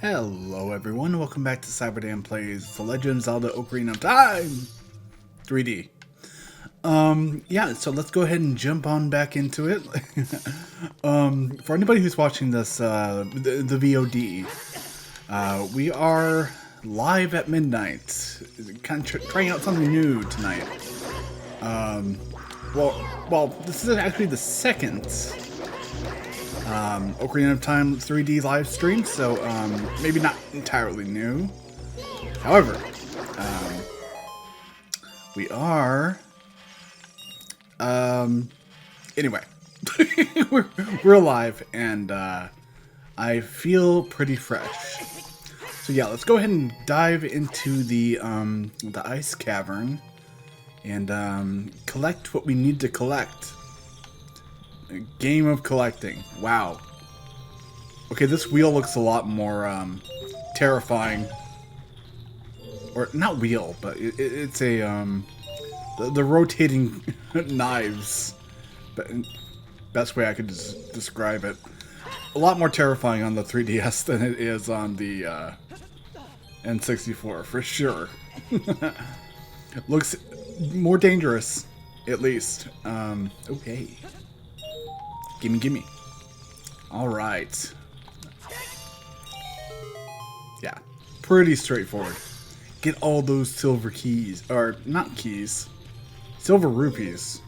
Hello everyone, welcome back to CyberDan Plays The Legend of Zelda Ocarina of Time 3D. Yeah, so let's go ahead and jump on back into it. For anybody who's watching this, the VOD, we are live at midnight, kind of trying out something new tonight. Well, this is actually the second Ocarina of Time 3D live stream, so maybe not entirely new. However, we are anyway, we're alive, and I feel pretty fresh. So yeah, let's go ahead and dive into the ice cavern and collect what we need to collect. A game of collecting. Wow. Okay, this wheel looks a lot more terrifying. Or not wheel, but it's a the rotating knives. But best way I could describe it. A lot more terrifying on the 3DS than it is on the N64 for sure. Looks more dangerous, at least. Okay. Gimme, gimme. Alright. Yeah, pretty straightforward. Get all those silver keys. Or, not keys. Silver rupees.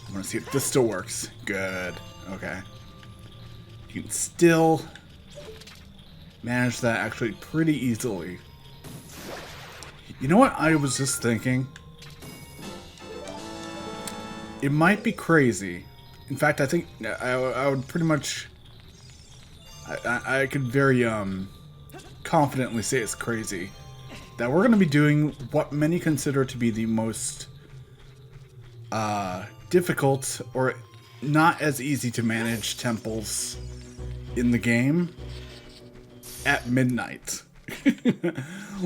I want to see if this still works. Good. Okay. You can still manage that actually pretty easily. You know what I was just thinking? It might be crazy. In fact, I think I would pretty much... I could very confidently say it's crazy that we're going to be doing what many consider to be the most difficult or not as easy to manage temples in the game at midnight.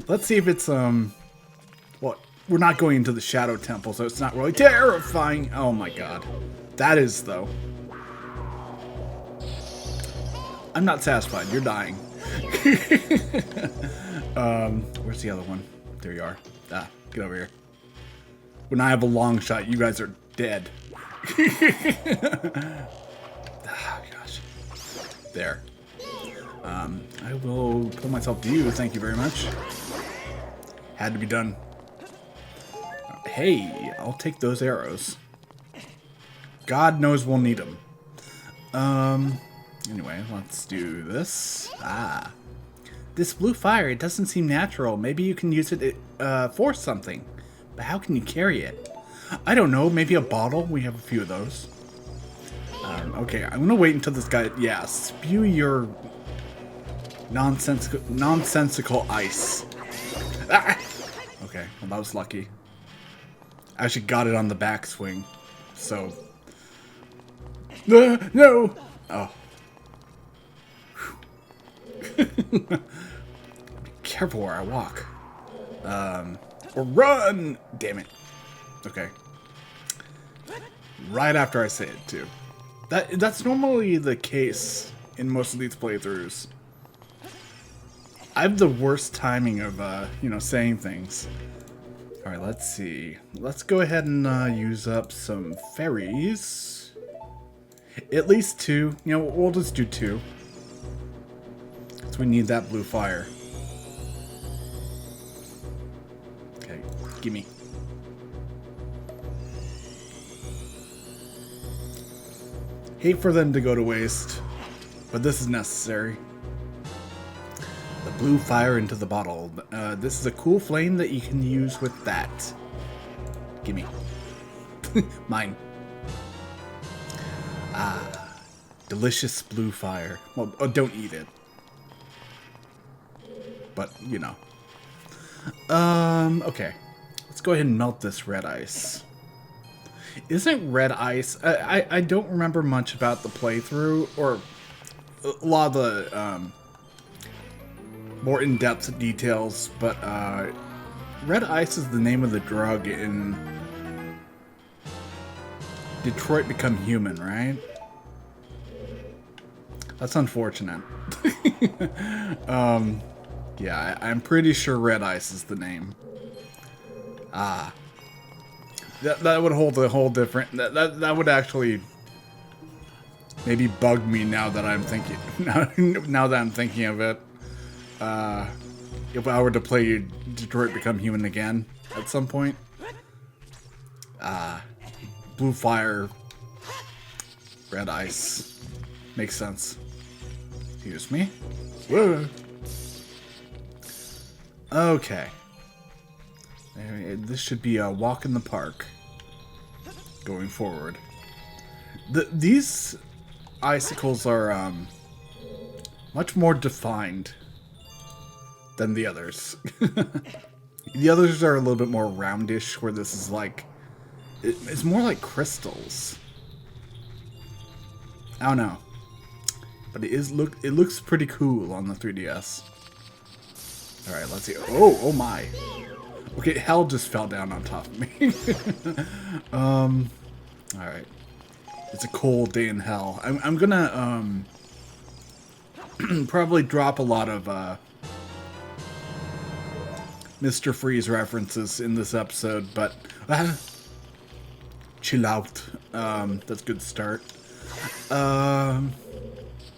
Let's see if it's well, we're not going into the Shadow Temple, so it's not really terrifying. Oh my god. That is, though. I'm not satisfied. You're dying. Where's the other one? There you are. Ah, get over here. When I have a long shot, you guys are dead. Ah, gosh. There. I will pull myself to you. Thank you very much. Had to be done. Hey, I'll take those arrows. God knows we'll need them. Anyway, let's do this. Ah. This blue fire, it doesn't seem natural. Maybe you can use it for something. But how can you carry it? I don't know, maybe a bottle? We have a few of those. Okay, I'm gonna wait until this guy... Yeah, spew your nonsensical ice. Ah! Okay, well that was lucky. I actually got it on the backswing, so... No! Oh. Be careful where I walk. Or run! Damn it. Okay. Right after I say it, too. That's normally the case in most of these playthroughs. I have the worst timing of, saying things. Alright, let's see. Let's go ahead and use up some fairies. At least two. You know, we'll just do two. Because we need that blue fire. Okay, gimme. Hate for them to go to waste, but this is necessary. The blue fire into the bottle. This is a cool flame that you can use with that. Gimme. Mine. Ah, delicious blue fire. Well, don't eat it. But, you know. Okay. Let's go ahead and melt this red ice. Isn't red ice... I don't remember much about the playthrough, or a lot of the, more in-depth details, but, red ice is the name of the drug in Detroit Become Human, right? That's unfortunate. Yeah, I'm pretty sure Red Ice is the name. Ah. That would hold a whole different... That would actually maybe bug me now that I'm thinking... Now that I'm thinking of it. If I were to play Detroit Become Human again at some point. Blue Fire, Red Ice. Makes sense. Excuse me. Whoa. Okay. This should be a walk in the park. Going forward. These icicles are much more defined than the others. The others are a little bit more roundish, where this is like... It's more like crystals. I don't know. But it looks pretty cool on the 3DS. Alright, let's see. Oh my. Okay, hell just fell down on top of me. Alright. It's a cold day in hell. I'm gonna probably drop a lot of Mr. Freeze references in this episode, but chill out. That's a good start.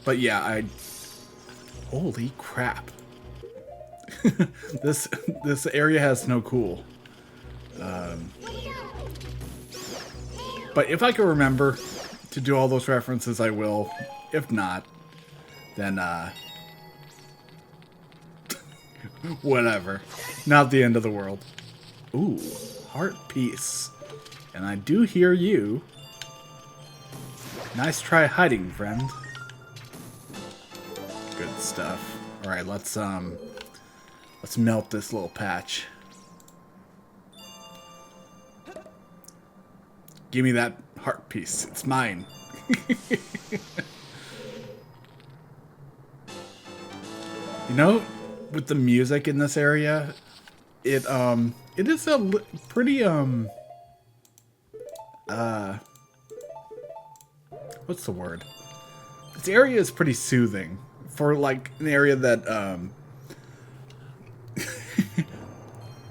But yeah, holy crap. This area has no cool. But if I can remember to do all those references, I will. If not, then whatever. Not the end of the world. Ooh, heart piece. And I do hear you. Nice try hiding, friend. Good stuff. Alright, let's melt this little patch. Give me that heart piece. It's mine. You know, with the music in this area, it is a pretty what's the word? This area is pretty soothing for like an area that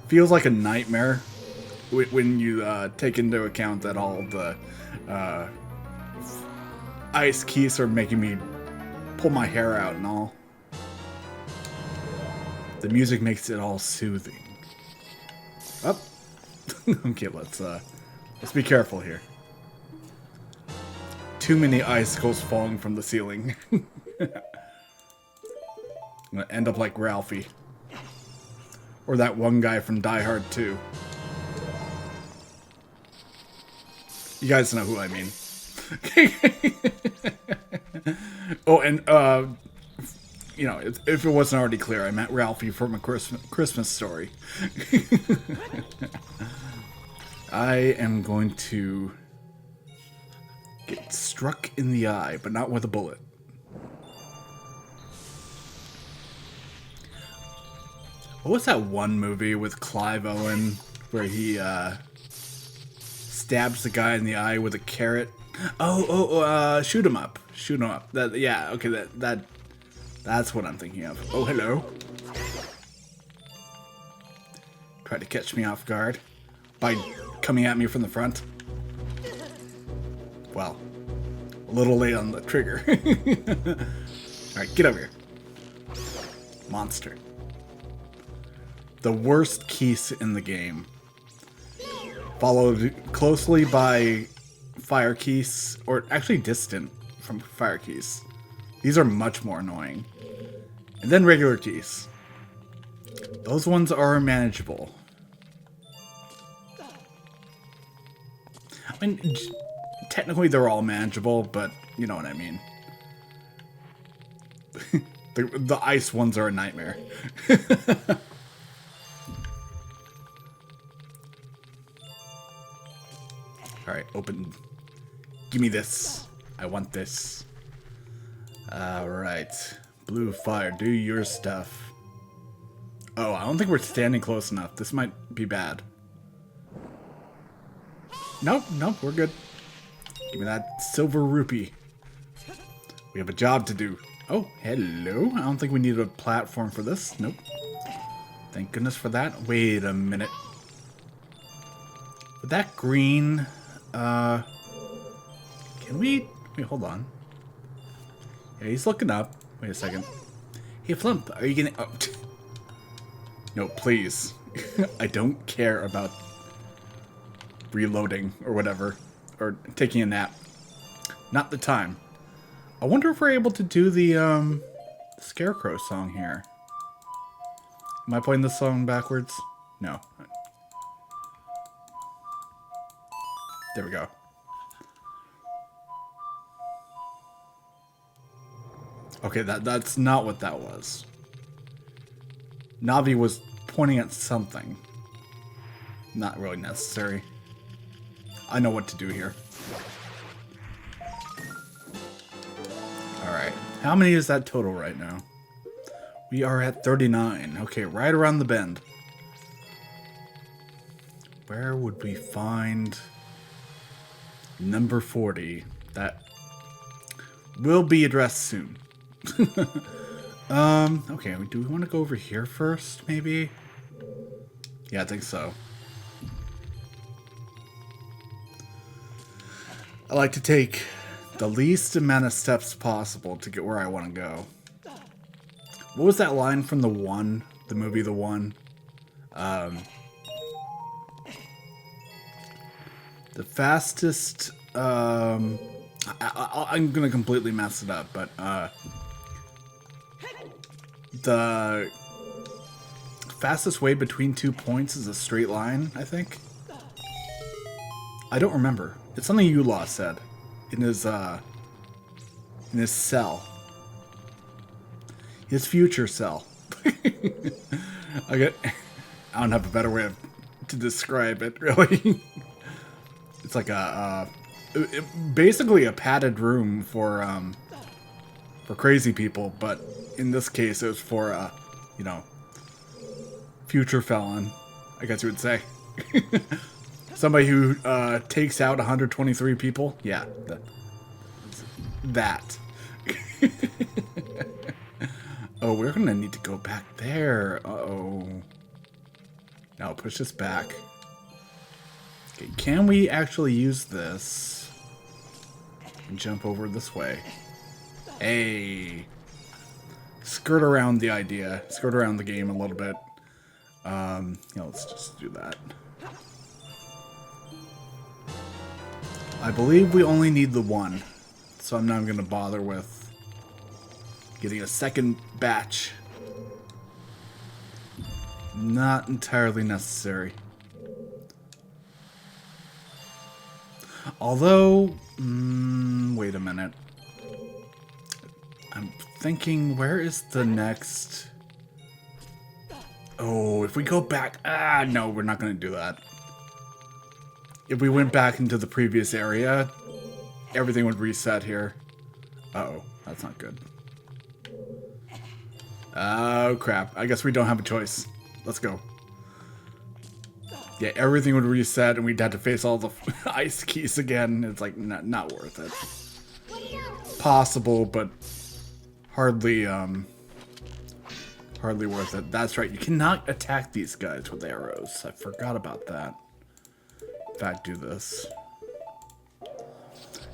feels like a nightmare when you take into account that all the ice keys are making me pull my hair out and all. The music makes it all soothing. Up. Okay, let's be careful here. Too many icicles falling from the ceiling. I'm gonna end up like Ralphie. Or that one guy from Die Hard 2. You guys know who I mean. Oh, and, you know, if it wasn't already clear, I meant Ralphie from A Christmas Story. I am going to get struck in the eye, but not with a bullet. What was that one movie with Clive Owen where he stabs the guy in the eye with a carrot? Shoot 'em up. Shoot 'em up. Yeah, okay, that's what I'm thinking of. Oh, hello. Try to catch me off guard by coming at me from the front. Well, a little late on the trigger. Alright, get over here. Monster. The worst keys in the game. Followed closely by fire keys, or actually distant from fire keys. These are much more annoying. And then regular keys. Those ones are manageable. I mean, technically they're all manageable, but you know what I mean. The ice ones are a nightmare. Alright, open. Give me this. I want this. Alright. Blue fire, do your stuff. Oh, I don't think we're standing close enough. This might be bad. Nope, we're good. Give me that silver rupee. We have a job to do. Oh, hello. I don't think we need a platform for this. Nope. Thank goodness for that. Wait a minute. With that green, can we... Wait, hold on. Yeah, he's looking up. Wait a second. Hey, Flump, are you gonna... Oh. No, please. I don't care about reloading or whatever. Or taking a nap. Not the time. I wonder if we're able to do the Scarecrow song here. Am I playing this song backwards? No. There we go. Okay, that's not what that was. Navi was pointing at something. Not really necessary. I know what to do here. Alright. How many is that total right now? We are at 39. Okay, right around the bend. Where would we find number 40? That will be addressed soon. Okay, do we want to go over here first, maybe? Yeah, I think so. I like to take the least amount of steps possible to get where I want to go. What was that line from The One? The movie The One? The fastest... I'm gonna completely mess it up, but the fastest way between 2 points is a straight line, I think. I don't remember. It's something Yulaw said in his cell. His future cell. I don't have a better way to describe it, really. It's like basically a padded room for crazy people, but in this case it was for you know, future felon, I guess you would say. Somebody who takes out 123 people. Yeah, that. Oh, we're gonna need to go back there. Uh-oh. Now push this back. Okay, can we actually use this and jump over this way? Hey. Skirt around the idea. Skirt around the game a little bit. Yeah, let's just do that. I believe we only need the one, so I'm not going to bother with getting a second batch. Not entirely necessary. Although, wait a minute. I'm thinking, where is the next... Oh, if we go back... no, we're not going to do that. If we went back into the previous area, everything would reset here. Uh-oh, that's not good. Oh, crap. I guess we don't have a choice. Let's go. Yeah, everything would reset and we'd have to face all the ice keys again. It's like, not worth it. Possible, but hardly worth it. That's right, you cannot attack these guys with arrows. I forgot about that. In fact, do this.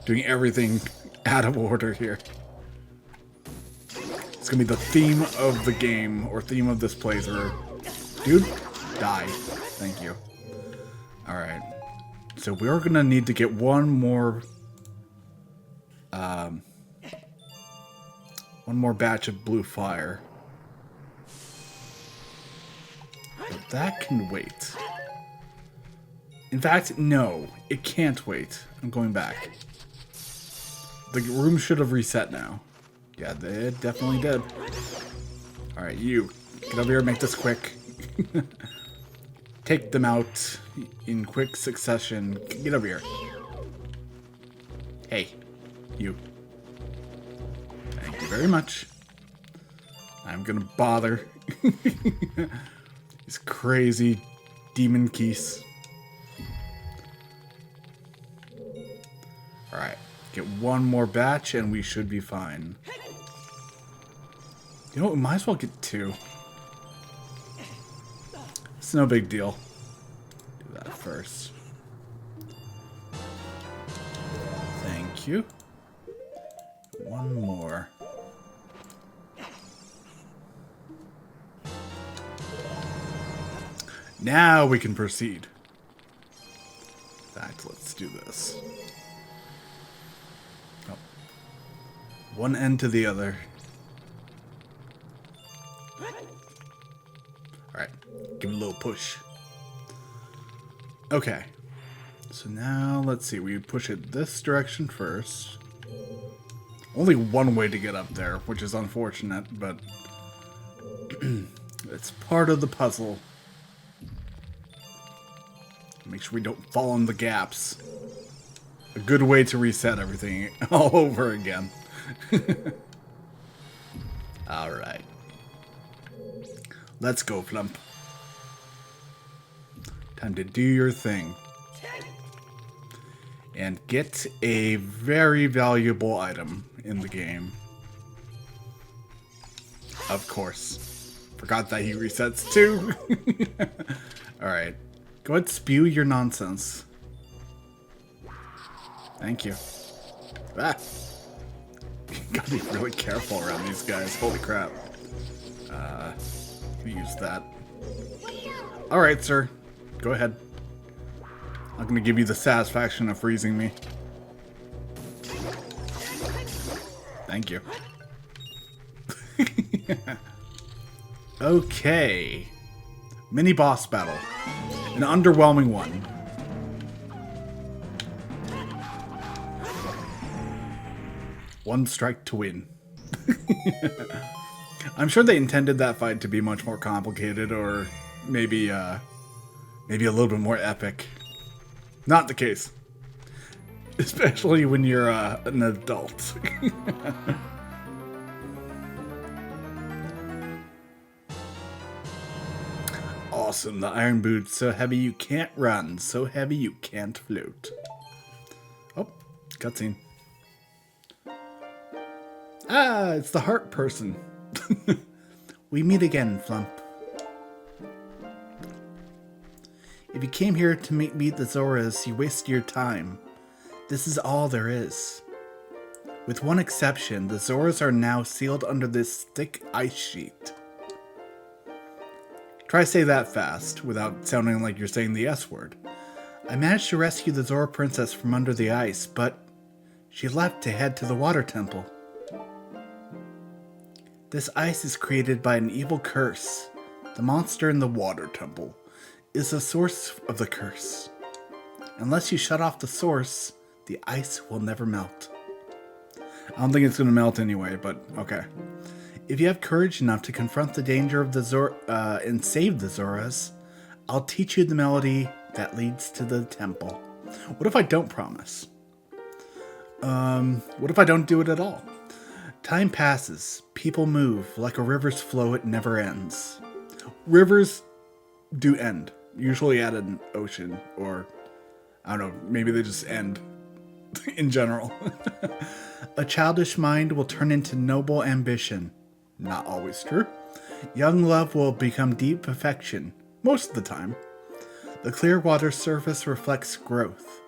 Doing everything out of order here. It's gonna be the theme of the game, or theme of this playthrough. Dude, die. Thank you. Alright. So we're gonna need to get one more batch of blue fire. But that can wait. In fact, no, it can't wait. I'm going back. The room should have reset now. Yeah, it definitely did. Alright, you. Get over here, make this quick. Take them out in quick succession. Get over here. Hey, you. Thank you very much. I'm gonna bother. These crazy demon keys. Alright. Get one more batch and we should be fine. You know what? We might as well get 2. It's no big deal. Do that first. Thank you. One more. Now we can proceed. In fact, let's do this. Oh. One end to the other. Alright, give it a little push. Okay. So now, let's see, we push it this direction first. Only one way to get up there, which is unfortunate, but it's part of the puzzle. Make sure we don't fall in the gaps. A good way to reset everything all over again. Alright. Let's go, Flump. Time to do your thing. And get a very valuable item in the game. Of course. Forgot that he resets too. Alright. Go ahead, spew your nonsense. Thank you. Ah. Gotta be really careful around these guys. Holy crap. Use that. Alright, sir. Go ahead. I'm gonna give you the satisfaction of freezing me. Thank you. Okay. Mini boss battle. An underwhelming one. One strike to win. I'm sure they intended that fight to be much more complicated, or maybe a little bit more epic. Not the case. Especially when you're an adult. Awesome, the iron boots, so heavy you can't run, so heavy you can't float. Oh, cutscene. Ah, it's the heart person. We meet again, Flump. If you came here to meet the Zoras, you wasted your time. This is all there is. With one exception, the Zoras are now sealed under this thick ice sheet. Try to say that fast, without sounding like you're saying the S word. I managed to rescue the Zora princess from under the ice, but she left to head to the water temple. This ice is created by an evil curse. The monster in the water temple is the source of the curse. Unless you shut off the source, the ice will never melt. I don't think it's going to melt anyway, but okay. If you have courage enough to confront the danger of the Zora and save the Zoras, I'll teach you the melody that leads to the temple. What if I don't promise? What if I don't do it at all? Time passes. People move. Like a river's flow, it never ends. Rivers do end. Usually at an ocean, or I don't know, maybe they just end in general. A childish mind will turn into noble ambition. Not always true. Young love will become deep affection, most of the time. The clear water surface reflects growth.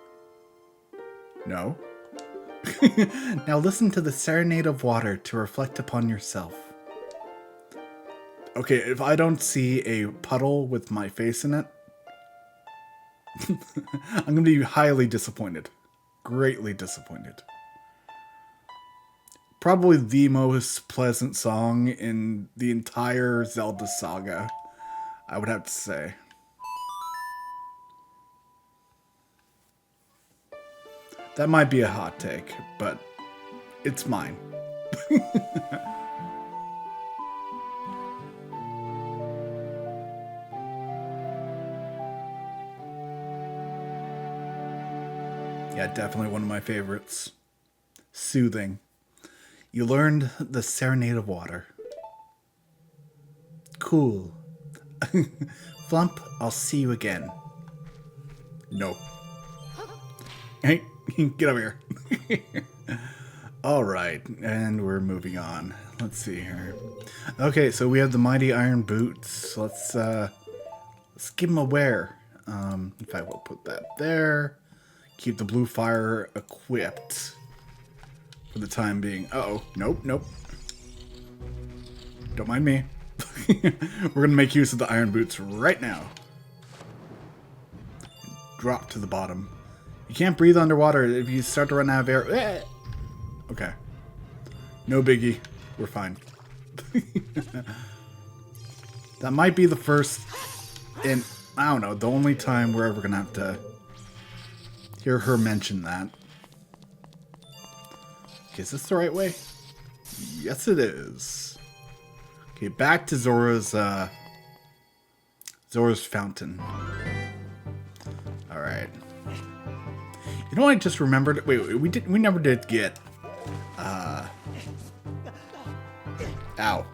No. Now listen to the serenade of water to reflect upon yourself. Okay, if I don't see a puddle with my face in it, I'm going to be highly disappointed. Greatly disappointed. Probably the most pleasant song in the entire Zelda saga, I would have to say. That might be a hot take, but it's mine. Yeah, definitely one of my favorites. Soothing. You learned the serenade of water. Cool. Flump, I'll see you again. No. Hey, get over here. All right, and we're moving on. Let's see here. Okay, so we have the mighty iron boots. Let's give them a wear. In fact, we'll put that there. Keep the blue fire equipped for the time being. Uh-oh, nope. Don't mind me. We're gonna make use of the iron boots right now. Drop to the bottom. You can't breathe underwater if you start to run out of air. Okay. No biggie. We're fine. That might be the first and I don't know, the only time we're ever gonna have to hear her mention that. Okay, is this the right way? Yes, it is. Okay, back to Zora's fountain. Alright. You know what I just remembered? Wait, we never did get ow.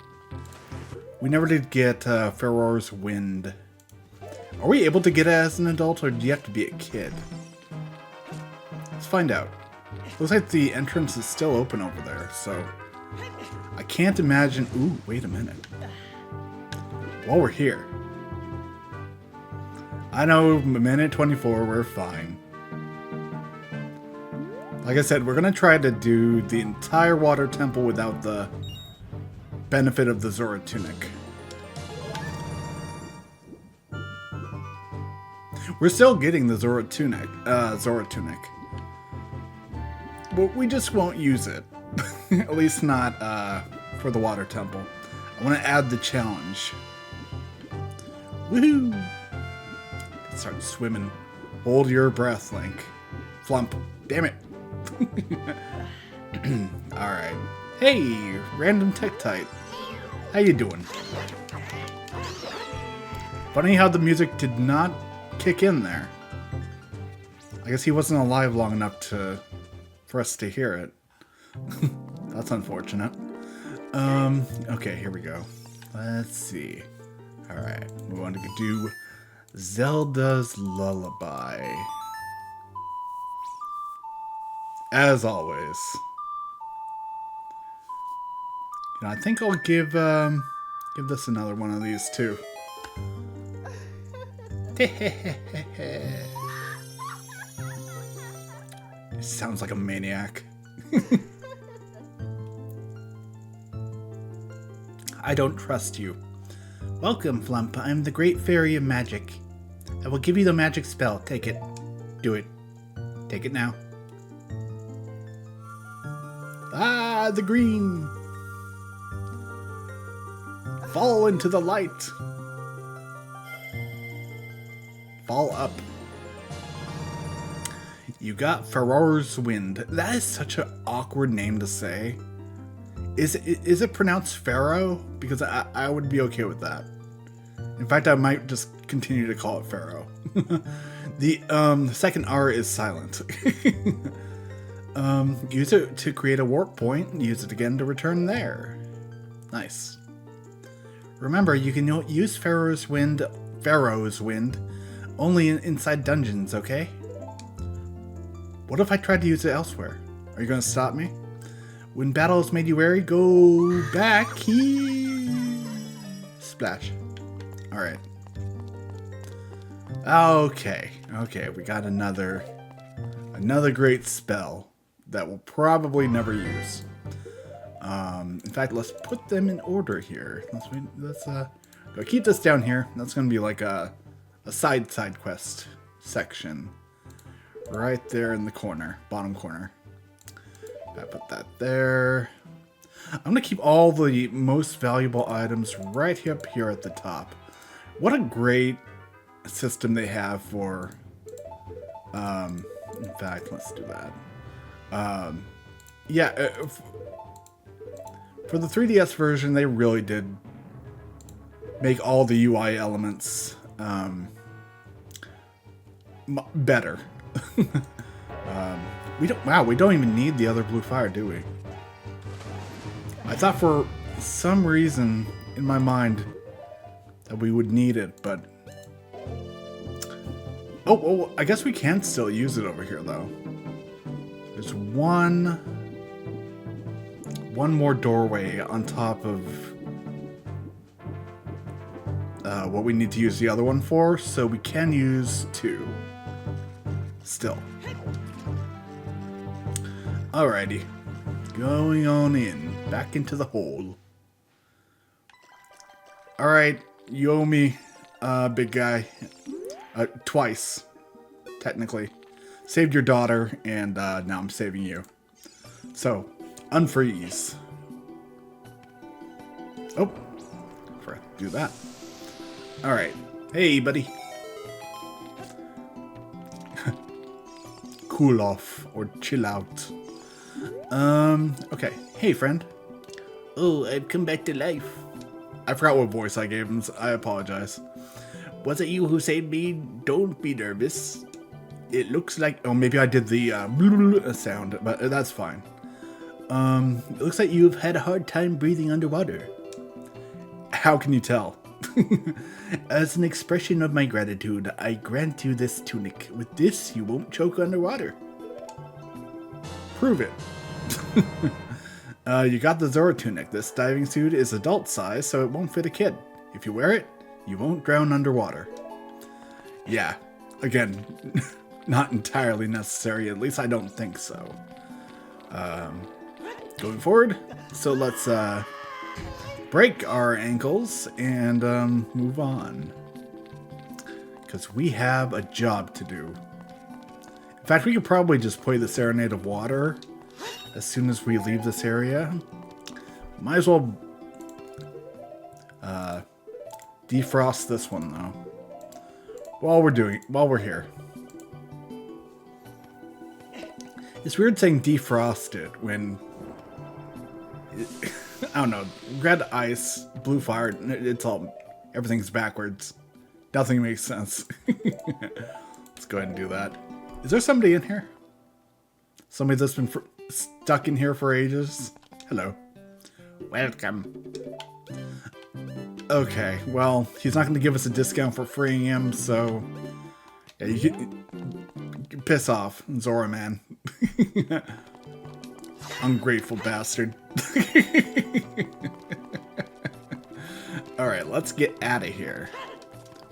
We never did get Pharaoh's Wind. Are we able to get it as an adult, or do you have to be a kid? Let's find out. Looks like the entrance is still open over there, so I can't imagine. Ooh, wait a minute. While we're here, I know, minute 24, we're fine. Like I said, we're gonna try to do the entire water temple without the benefit of the Zora tunic. We're still getting the Zora tunic, but we just won't use it. At least not for the water temple. I want to add the challenge. Woohoo! Start swimming. Hold your breath, Link. Flump. Damn it. Alright. Hey, random Tektite. How you doing? Funny how the music did not kick in there. I guess he wasn't alive long enough for us to hear it. That's unfortunate. Okay, here we go. Let's see. Alright, we want to do Zelda's Lullaby. As always. You know, I think I'll give this another one of these too. Sounds like a maniac. I don't trust you. Welcome, Flump. I'm the Great Fairy of Magic. I will give you the magic spell. Take it. Do it. Take it now. Ah, the green. Fall into the light. Fall up. You got Pharaoh's Wind. That is such an awkward name to say. Is it pronounced Pharaoh? Because I would be okay with that. In fact, I might just continue to call it Pharaoh. The second R is silent. Use it to create a warp point. Use it again to return there. Nice. Remember, you can use Pharaoh's Wind only inside dungeons, okay? What if I tried to use it elsewhere? Are you going to stop me? When battle has made you wary, go back here. Splash. Alright. Okay, we got another great spell that we'll probably never use. In fact, let's put them in order here. Let's go keep this down here. That's gonna be like a side quest section right there in the corner, bottom corner. I put that there. I'm gonna keep all the most valuable items right up here at the top. What a great system they have for. In fact, let's do that. Yeah. For the 3DS version, they really did make all the UI elements better. We don't even need the other blue fire, do we? I thought for some reason in my mind that we would need it, but oh, I guess we can still use it over here though. There's one one more doorway on top of what we need to use the other one for, so we can use 2 still. Alrighty, going on in, back into the hole. Alright, you owe me, big guy, twice, technically. Saved your daughter, and now I'm saving you. So, unfreeze. Oh, forgot to do that. Alright, hey buddy. Cool off, or chill out. Okay. Hey, friend. Oh, I've come back to life. I forgot what voice I gave him, so I apologize. Was it you who saved me? Don't be nervous. It looks like... Oh, maybe I did the sound, but that's fine. It looks like you've had a hard time breathing underwater. How can you tell? As an expression of my gratitude, I grant you this tunic. With this, you won't choke underwater. Prove it. You got the Zora tunic. This diving suit is adult size, so it won't fit a kid. If you wear it, you won't drown underwater. Yeah, again, not entirely necessary. At least I don't think so. Going forward, so let's break our ankles and move on. Because we have a job to do. In fact, we could probably just play the Serenade of Water as soon as we leave this area. Might as well defrost this one though. While we're here. It's weird saying defrost it when I don't know, red ice, blue fire, everything's backwards. Nothing makes sense. Let's go ahead and do that. Is there somebody in here? Somebody that's been stuck in here for ages? Hello. Welcome. Okay, well, he's not going to give us a discount for freeing him, so... Yeah, you can piss off, Zora man. Ungrateful bastard. Alright, let's get out of here.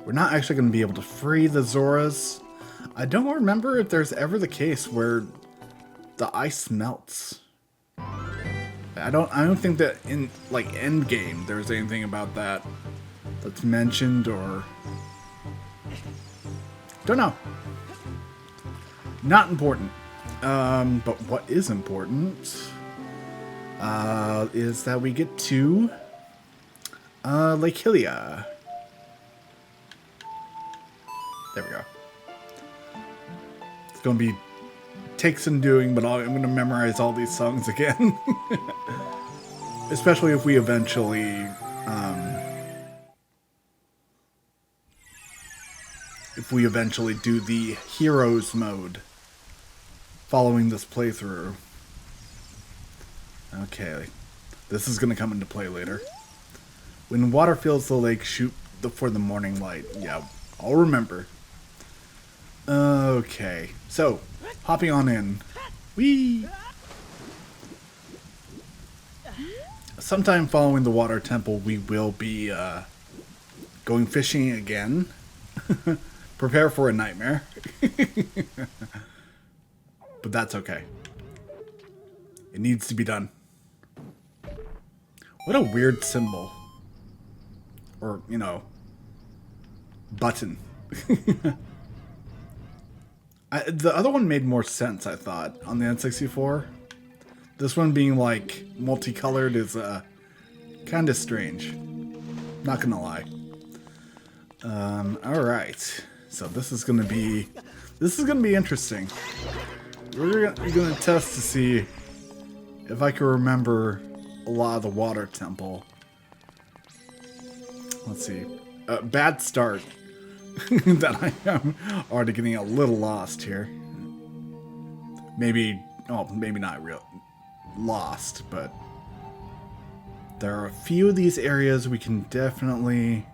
We're not actually going to be able to free the Zoras. I don't remember if there's ever the case where the ice melts. I don't think that in like end game there's anything about that that's mentioned or don't know. Not important. But what is important is that we get to Lake Hylia. There we go. It's gonna be take some doing, but I'm gonna memorize all these songs again. Especially if we eventually do the Heroes mode following this playthrough. Okay, this is gonna come into play later. When water fills the lake, shoot for the morning light. Yeah, I'll remember. Okay, so hopping on in. Whee! Sometime following the water temple, we will be going fishing again. Prepare for a nightmare. But that's okay. It needs to be done. What a weird symbol. Or, you know, button. The other one made more sense, I thought, on the N64. This one being, like, multicolored is kind of strange. Not gonna lie. Alright. So this is gonna be interesting. We're gonna test to see if I can remember a lot of the water temple. Let's see. Bad start. That I am already getting a little lost here. Maybe not real lost, but there are a few of these areas we can definitely...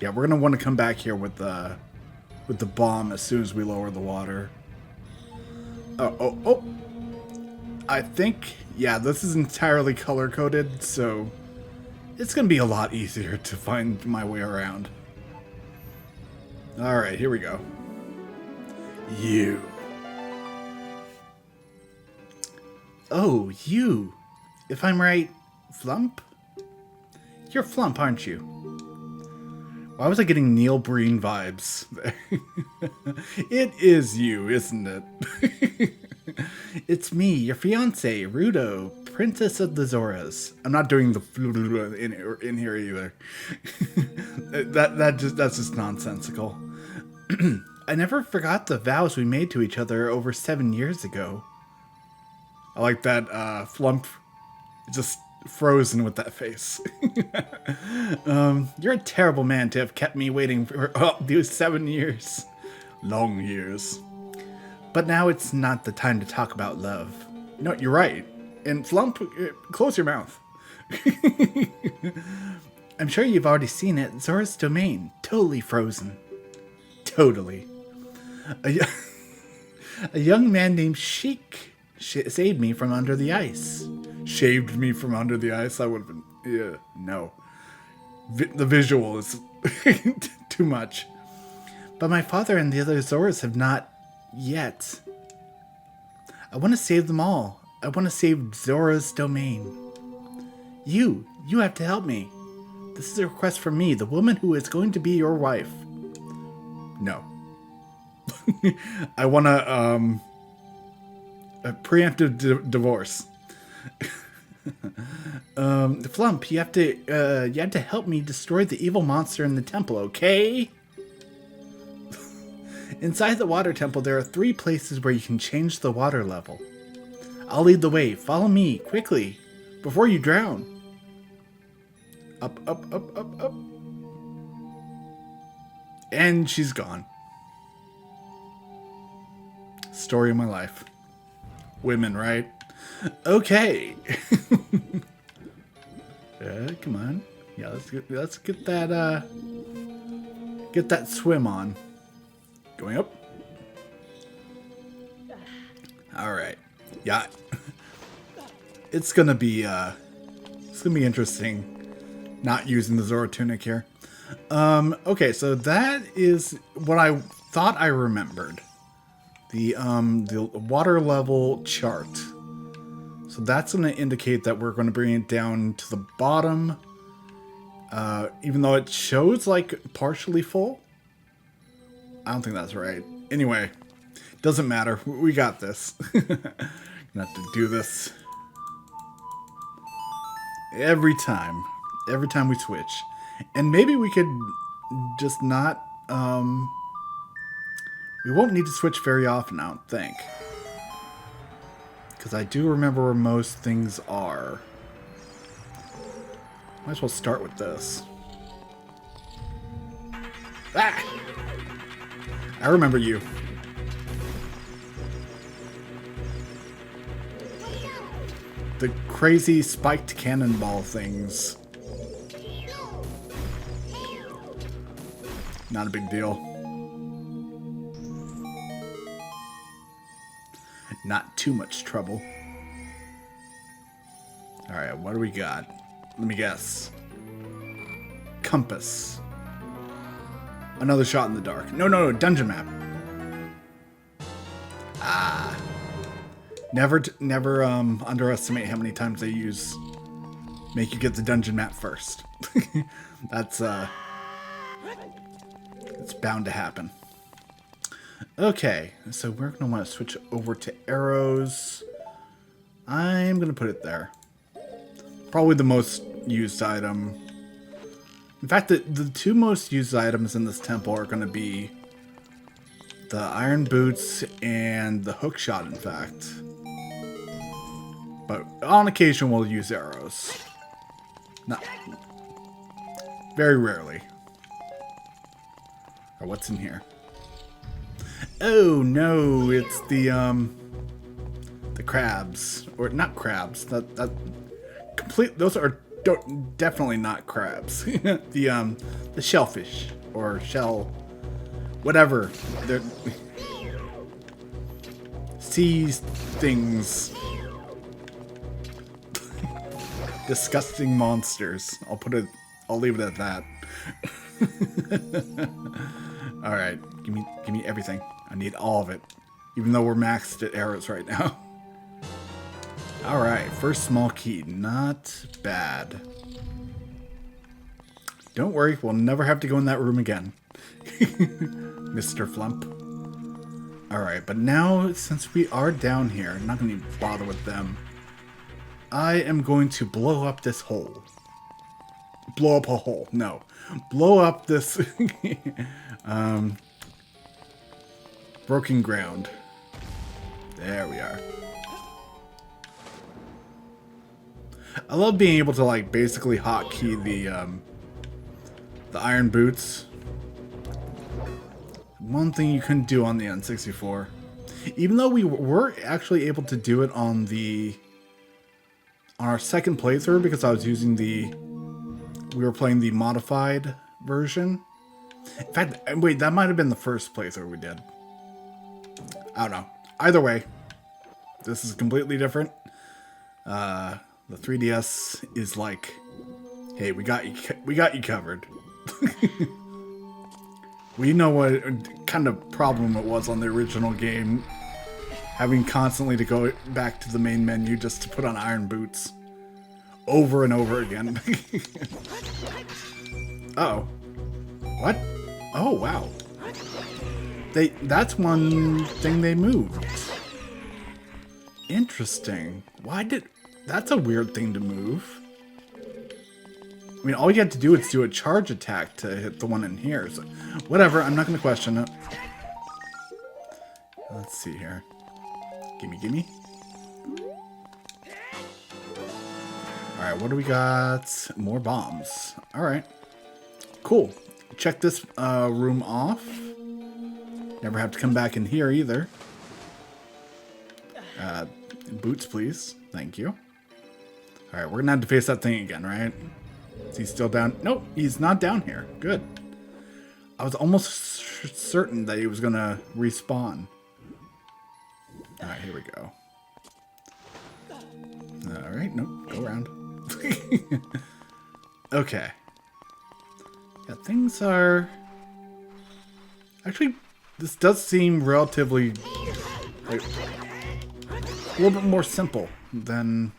Yeah, we're gonna want to come back here with the bomb as soon as we lower the water. Oh! I think, yeah, this is entirely color-coded, so it's going to be a lot easier to find my way around. Alright, here we go. You. Oh, you. If I'm right, Flump? You're Flump, aren't you? Why was I getting Neil Breen vibes there? It is you, isn't it? It's me, your fiance, Rudo, Princess of the Zoras. I'm not doing the in here either. That's just nonsensical. I never forgot the vows we made to each other over 7 years ago. I like that Flump just frozen with that face. You're a terrible man to have kept me waiting for these 7 years. Long years. But now it's not the time to talk about love. No, you're right. And Flump, close your mouth. I'm sure you've already seen it. Zora's domain. Totally frozen. Totally. A young man named Sheik saved me from under the ice. Shaved me from under the ice? I would have been... Yeah, no. The visual is too much. But my father and the other Zoras have not yet. I want to save them all. I want to save Zora's domain. You have to help me. This is a request from me, the woman who is going to be your wife. No. I want a preemptive divorce. Flump, you have to help me destroy the evil monster in the temple, okay? Inside the water temple, there are 3 places where you can change the water level. I'll lead the way. Follow me, quickly, before you drown. Up, up, up, up, up. And she's gone. Story of my life. Women, right? Okay. Come on. Yeah, let's get that swim on. Going up. All right. Yeah. It's gonna be interesting not using the Zora tunic here. Okay, so that is what I thought I remembered. The water level chart. So that's going to indicate that we're going to bring it down to the bottom. Even though it shows like partially full. I don't think that's right. Anyway, doesn't matter. We got this. Gonna have to do this every time we switch. And maybe we could just not, we won't need to switch very often, I don't think. Because I do remember where most things are. Might as well start with this. Ah! I remember you. The crazy spiked cannonball things. Not a big deal. Not too much trouble. Alright, what do we got? Let me guess. Compass. Another shot in the dark. No, dungeon map. Ah. Never underestimate how many times they make you get the dungeon map first. That's it's bound to happen. Okay, so we're gonna want to switch over to arrows. I'm gonna put it there. Probably the most used item. In fact, the 2 most used items in this temple are gonna be the iron boots and the hook shot, in fact. But on occasion we'll use arrows. Not very rarely. Or what's in here? Oh no, it's the crabs. Or not crabs. Those are definitely not crabs. The shellfish or shell whatever. They're sea things. disgusting monsters. I'll leave it at that. All right, give me everything. I need all of it, even though we're maxed at arrows right now. All right, first small key, not bad. Don't worry, we'll never have to go in that room again, Mr. Flump. All right, but now since we are down here, I'm not going to bother with them. I am going to blow up this hole. Blow up a hole. No. Blow up this broken ground. There we are. I love being able to like basically hotkey the iron boots. One thing you couldn't do on the N64. Even though we were actually able to do it on our second playthrough, because I was using we were playing the modified version. In fact, wait, that might have been the first playthrough we did. I don't know. Either way, this is completely different. The 3DS is like, hey, we got you covered. We know what kind of problem it was on the original game, having constantly to go back to the main menu just to put on iron boots over and over again. Uh-oh. What? Oh, wow. That's one thing they moved. Interesting. That's a weird thing to move. I mean, all you have to do is do a charge attack to hit the one in here. So, whatever, I'm not going to question it. Let's see here. Gimme. Alright, what do we got? More bombs. Alright. Cool. Check this room off. Never have to come back in here either. Boots, please. Thank you. Alright, we're going to have to face that thing again, right? Is he still down? Nope, he's not down here. Good. I was almost certain that he was going to respawn. Alright, here we go. Alright, nope, go around. Okay. Yeah, things are... Actually, this does seem relatively... like, a little bit more simple than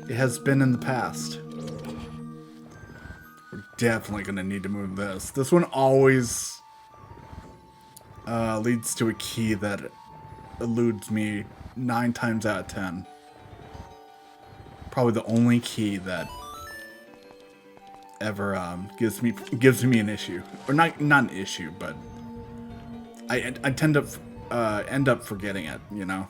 it has been in the past. We're definitely going to need to move this. This one always leads to a key that eludes me 9 times out of 10. Probably the only key that ever gives me an issue, or not an issue, but I tend to end up forgetting it. You know.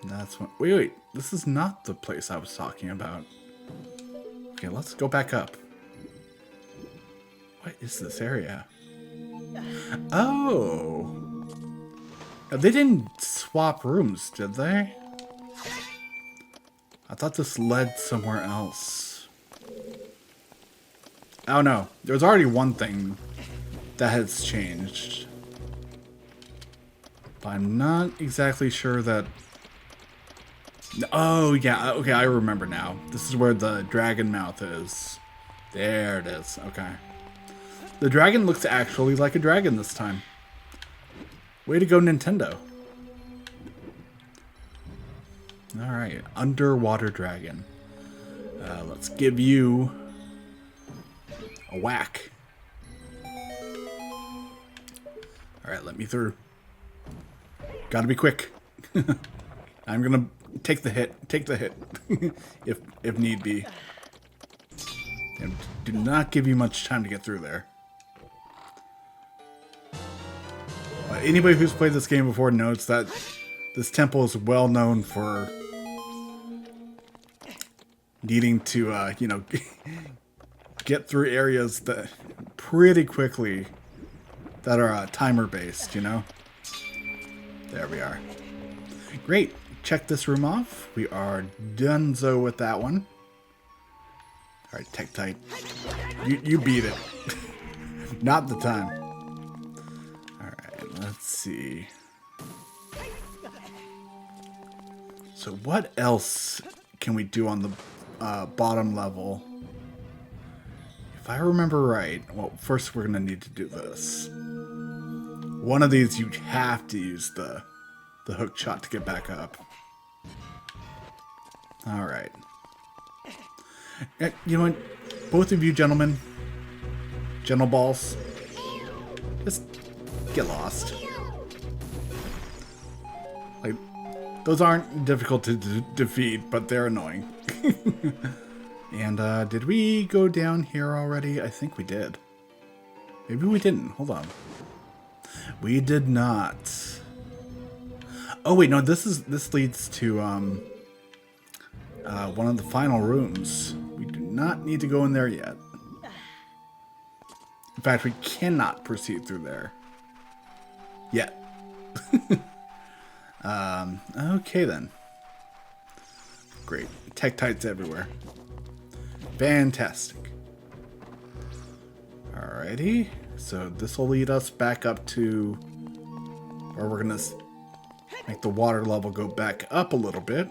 That's what. Wait. This is not the place I was talking about. Okay, let's go back up. What is this area? Oh. They didn't swap rooms, did they? I thought this led somewhere else. Oh no, there's already one thing that has changed. But I'm not exactly sure that... Oh yeah, okay, I remember now. This is where the dragon mouth is. There it is, okay. The dragon looks actually like a dragon this time. Way to go, Nintendo. Alright, underwater dragon. Let's give you a whack. Alright, let me through. Gotta be quick. I'm gonna take the hit. if need be. And do not give you much time to get through there. Anybody who's played this game before knows that this temple is well known for needing to, you know, get through areas that pretty quickly that are timer based, you know. There we are. Great. Check this room off. We are donezo with that one. All right, Tektite. You beat it. Not the time. All right, let's see. So what else can we do on the bottom level? If I remember right, well, first we're going to need to do this. One of these you have to use the hook shot to get back up. Alright. You know what? Both of you gentlemen, gentle balls, just get lost. Like, those aren't difficult to defeat, but they're annoying. And did we go down here already? I think we did. Maybe we didn't. Hold on. We did not. Oh wait, no. This leads to one of the final rooms. We do not need to go in there yet. In fact, we cannot proceed through there yet. Okay then. Great. Tektites everywhere. Fantastic. Alrighty. So this will lead us back up to where we're going to make the water level go back up a little bit.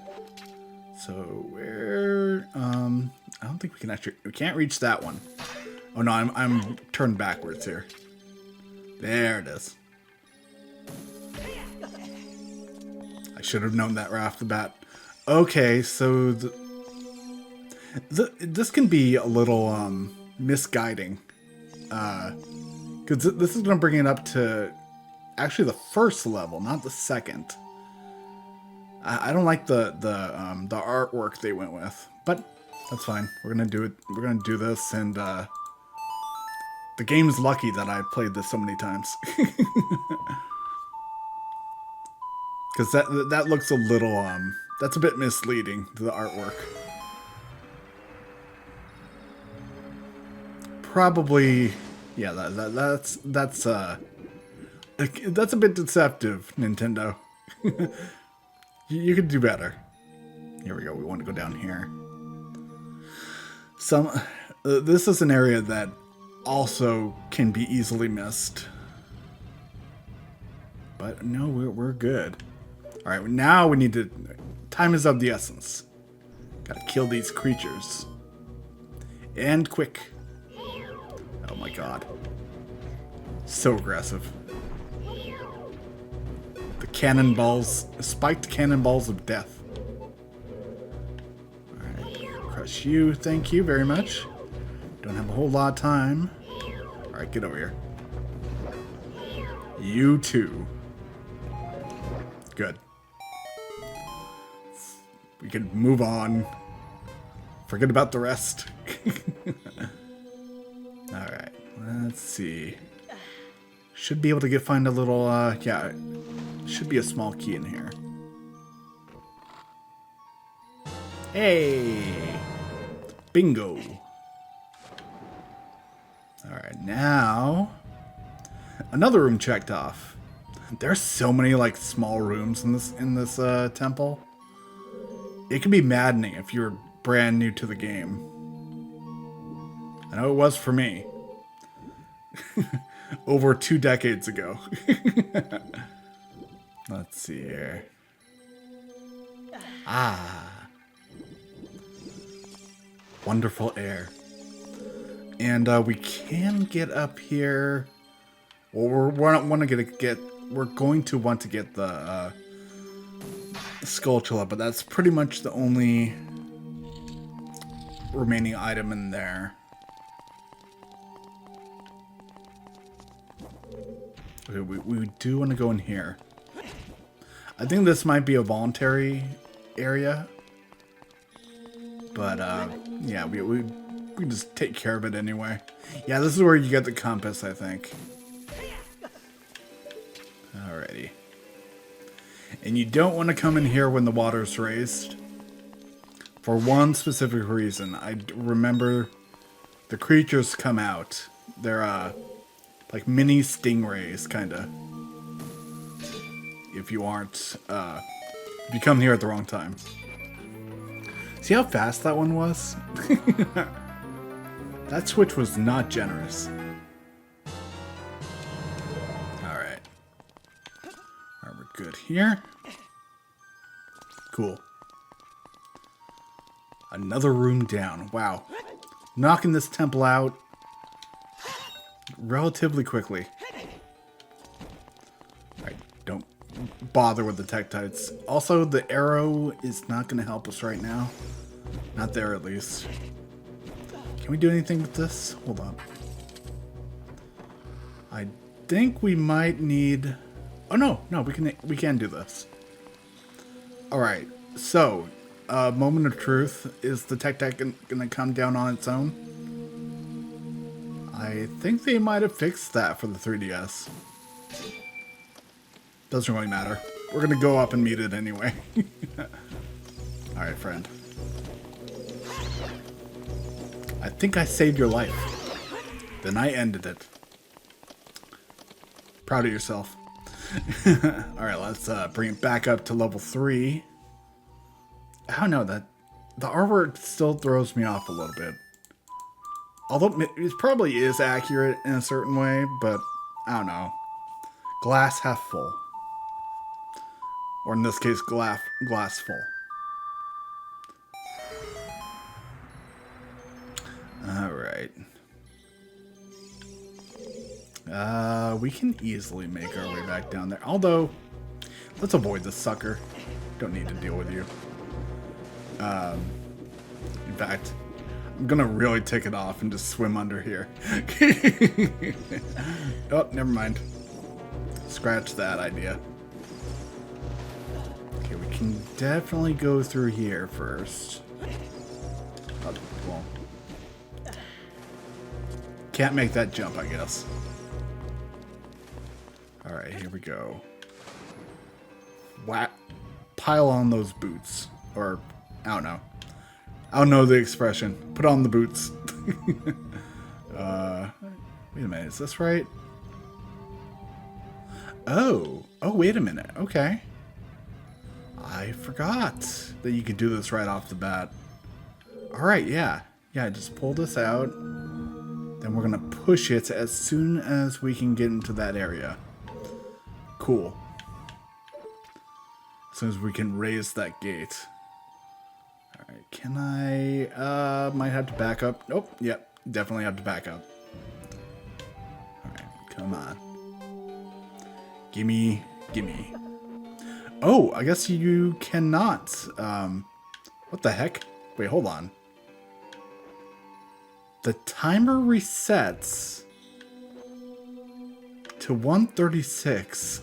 So where... I don't think we can actually... We can't reach that one. Oh no, I'm turned backwards here. There it is. I should have known that right off the bat. Okay, so this can be a little misguiding. Because this is going to bring it up to actually the first level, not the second. I don't like the artwork they went with, but that's fine. We're gonna do it. We're gonna do this, and the game's lucky that I played this so many times. Because that looks a little that's a bit misleading to the artwork. Probably, yeah. That's a bit deceptive, Nintendo. You could do better. Here we go. We want to go down here. This is an area that also can be easily missed. But no, we're good. All right, now we need to... Time is of the essence. Gotta kill these creatures. And quick. Oh my god. So aggressive. The cannonballs, spiked cannonballs of death. Alright, crush you, thank you very much. Don't have a whole lot of time. Alright, get over here. You too. Good. We can move on. Forget about the rest. Alright, let's see. Should be able to find a little, yeah, should be a small key in here. Hey! Bingo! Alright, now... Another room checked off. There's so many, like, small rooms in this temple. It can be maddening if you're brand new to the game. I know it was for me. Over 2 decades ago. Let's see here. Ah. Wonderful air. And we can get up here. Well, we're going to want to get the Skulltula, but that's pretty much the only remaining item in there. Okay, we do want to go in here. I think this might be a voluntary area. But, yeah, we just take care of it anyway. Yeah, this is where you get the compass, I think. Alrighty. And you don't want to come in here when the water's raised. For one specific reason. I remember the creatures come out. They're, like mini stingrays, kinda. If you aren't, if you come here at the wrong time. See how fast that one was? That switch was not generous. Alright. Alright, we're good here. Cool. Another room down. Wow. Knocking this temple out relatively quickly. Alright, don't bother with the Tektites. Also, the arrow is not going to help us right now. Not there, at least. Can we do anything with this? Hold on. I think we might need... Oh, no, we can do this. Alright, so, moment of truth. Is the Tektite gonna come down on its own? I think they might have fixed that for the 3DS. Doesn't really matter. We're gonna go up and meet it anyway. Alright, friend. I think I saved your life. Then I ended it. Proud of yourself. Alright, let's bring it back up to level 3. I don't know, that the artwork still throws me off a little bit. Although it probably is accurate in a certain way, but I don't know. Glass half full. Or in this case, glass full. Alright. We can easily make our way back down there. Although, let's avoid this sucker. Don't need to deal with you. In fact, I'm gonna really take it off and just swim under here. Oh, never mind. Scratch that idea. Okay, we can definitely go through here first. Oh, well. Can't make that jump, I guess. Alright, here we go. Whack. Pile on those boots. Or, I don't know. I don't know the expression. Put on the boots. Wait a minute, is this right? Oh, wait a minute. Okay. I forgot that you could do this right off the bat. Alright, yeah. Yeah, just pull this out. Then we're going to push it as soon as we can get into that area. Cool. As soon as we can raise that gate. Alright, can I... might have to back up. Nope, yep, definitely have to back up. Alright, come on. Gimme. Oh, I guess you cannot. What the heck? Wait, hold on. The timer resets to 136,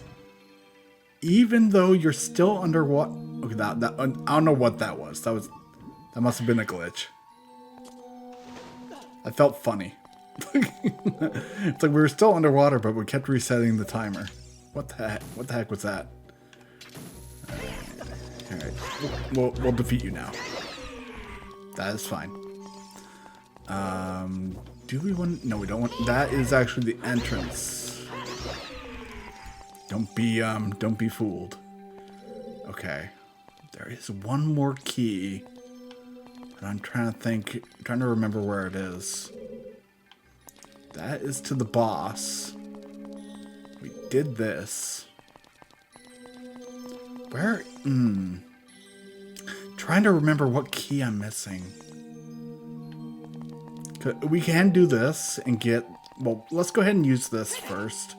even though you're still underwater. Okay, that I don't know what that was. That must have been a glitch. I felt funny. It's like we were still underwater, but we kept resetting the timer. What the heck? What the heck was that? All right, we'll defeat you now. That is fine. Do we want... No, we don't want... That is actually the entrance. Don't be fooled. Okay. There is one more key. And I'm trying to remember where it is. That is to the boss. We did this. Where... Trying to remember what key I'm missing. We can do this and get... Well, let's go ahead and use this first.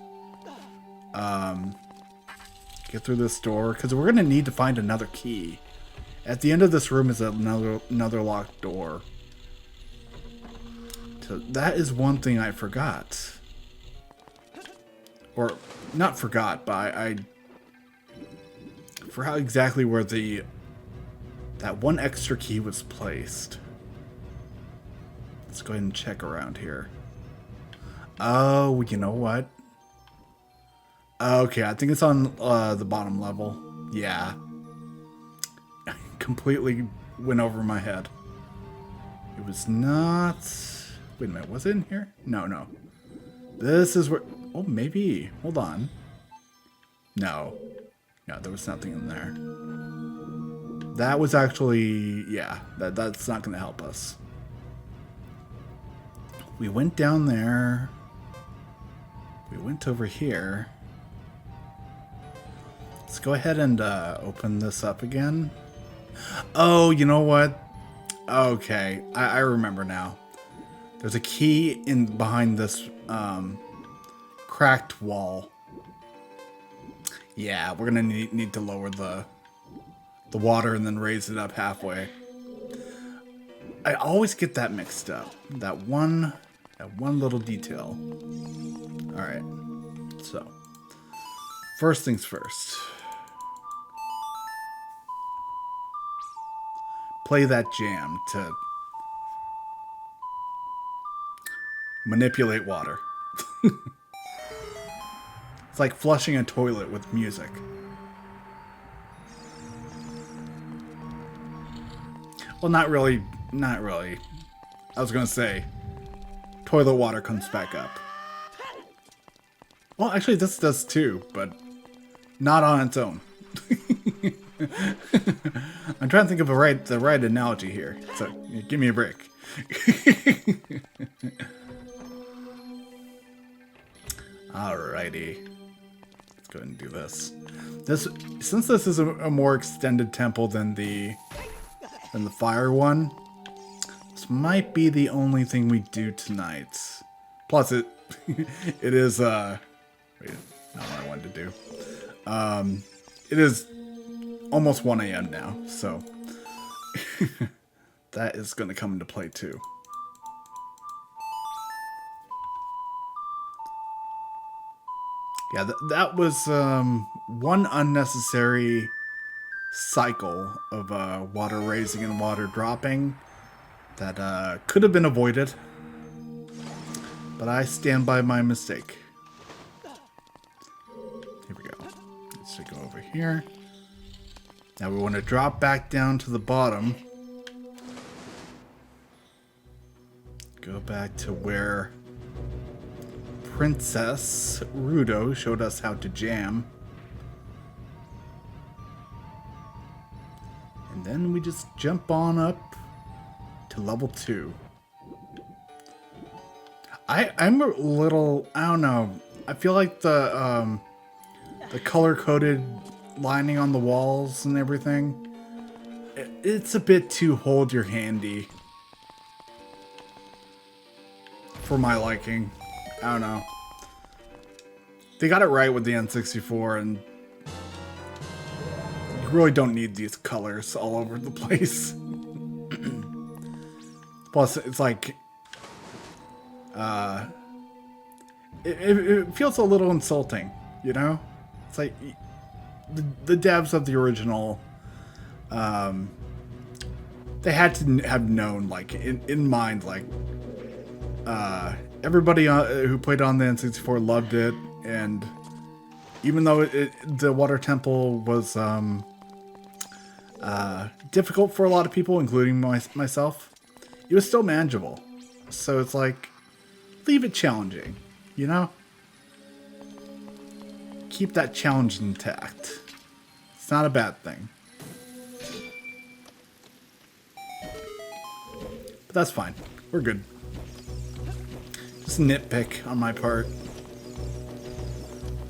Get through this door, because we're going to need to find another key. At the end of this room is another locked door. So that is one thing I forgot. Or, not forgot, but I forgot exactly where that one extra key was placed. Let's go ahead and check around here. Oh, you know what? Okay, I think it's on the bottom level. Yeah. Completely went over my head. It was not... Wait a minute, was it in here? No. This is where... Oh, maybe. Hold on. No, there was nothing in there. That was actually... Yeah, that's not going to help us. We went down there. We went over here. Let's go ahead and open this up again. Oh, you know what? Okay, I remember now. There's a key in behind this cracked wall. Yeah, we're gonna need to lower the water and then raise it up halfway. I always get that mixed up. That one little detail. All right. So, first things first. Play that jam to manipulate water. It's like flushing a toilet with music. Well, not really. Not really. I was gonna say, toilet water comes back up. Well, actually, this does too, but not on its own. I'm trying to think of the right analogy here. So, give me a break. Alrighty. Let's go ahead and do this. Since this is a more extended temple than the fire one, this might be the only thing we do tonight. Plus, it is wait, not what I wanted to do. It is almost 1 a.m. now, so that is going to come into play too. Yeah, that was one unnecessary cycle of water raising and water dropping that could have been avoided, but I stand by my mistake. Here we go. Let's go over here. Now we want to drop back down to the bottom. Go back to where Princess Rudo showed us how to jam. And then we just jump on up to level 2. I'm a little, I don't know. I feel like the color-coded lining on the walls and everything, it's a bit too hold your handy for my liking. I don't know. They got it right with the N64, and you really don't need these colors all over the place. Plus, it's like it feels a little insulting, you know? It's like the devs of the original, they had to have known, like, in mind, like, everybody who played on the N64 loved it, and even though the water temple was difficult for a lot of people, including myself, it was still manageable. So it's like, leave it challenging, you know? Keep that challenge intact. It's not a bad thing. But that's fine. We're good. Just nitpick on my part.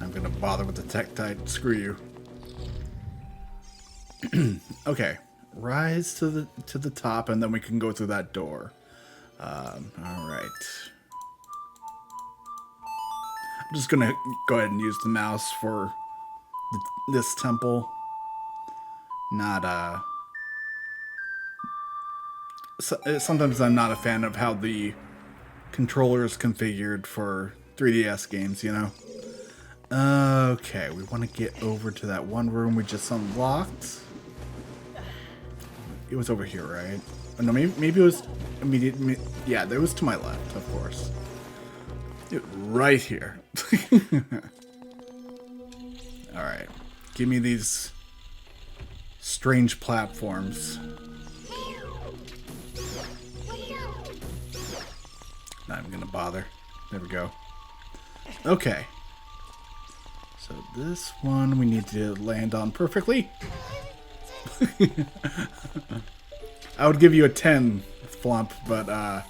I'm gonna bother with the Tektite. Screw you. Okay. Rise to the top, and then we can go through that door. Alright. I'm just gonna go ahead and use the mouse for this temple. Not, sometimes I'm not a fan of how the controller is configured for 3DS games, you know? Okay, we want to get over to that one room we just unlocked. It was over here, right? Oh, no, maybe it was immediately. Yeah, it was to my left, of course. Right here. Alright. Give me these strange platforms. Not even gonna bother. There we go. Okay. So this one we need to land on perfectly. I would give you a 10 flump, but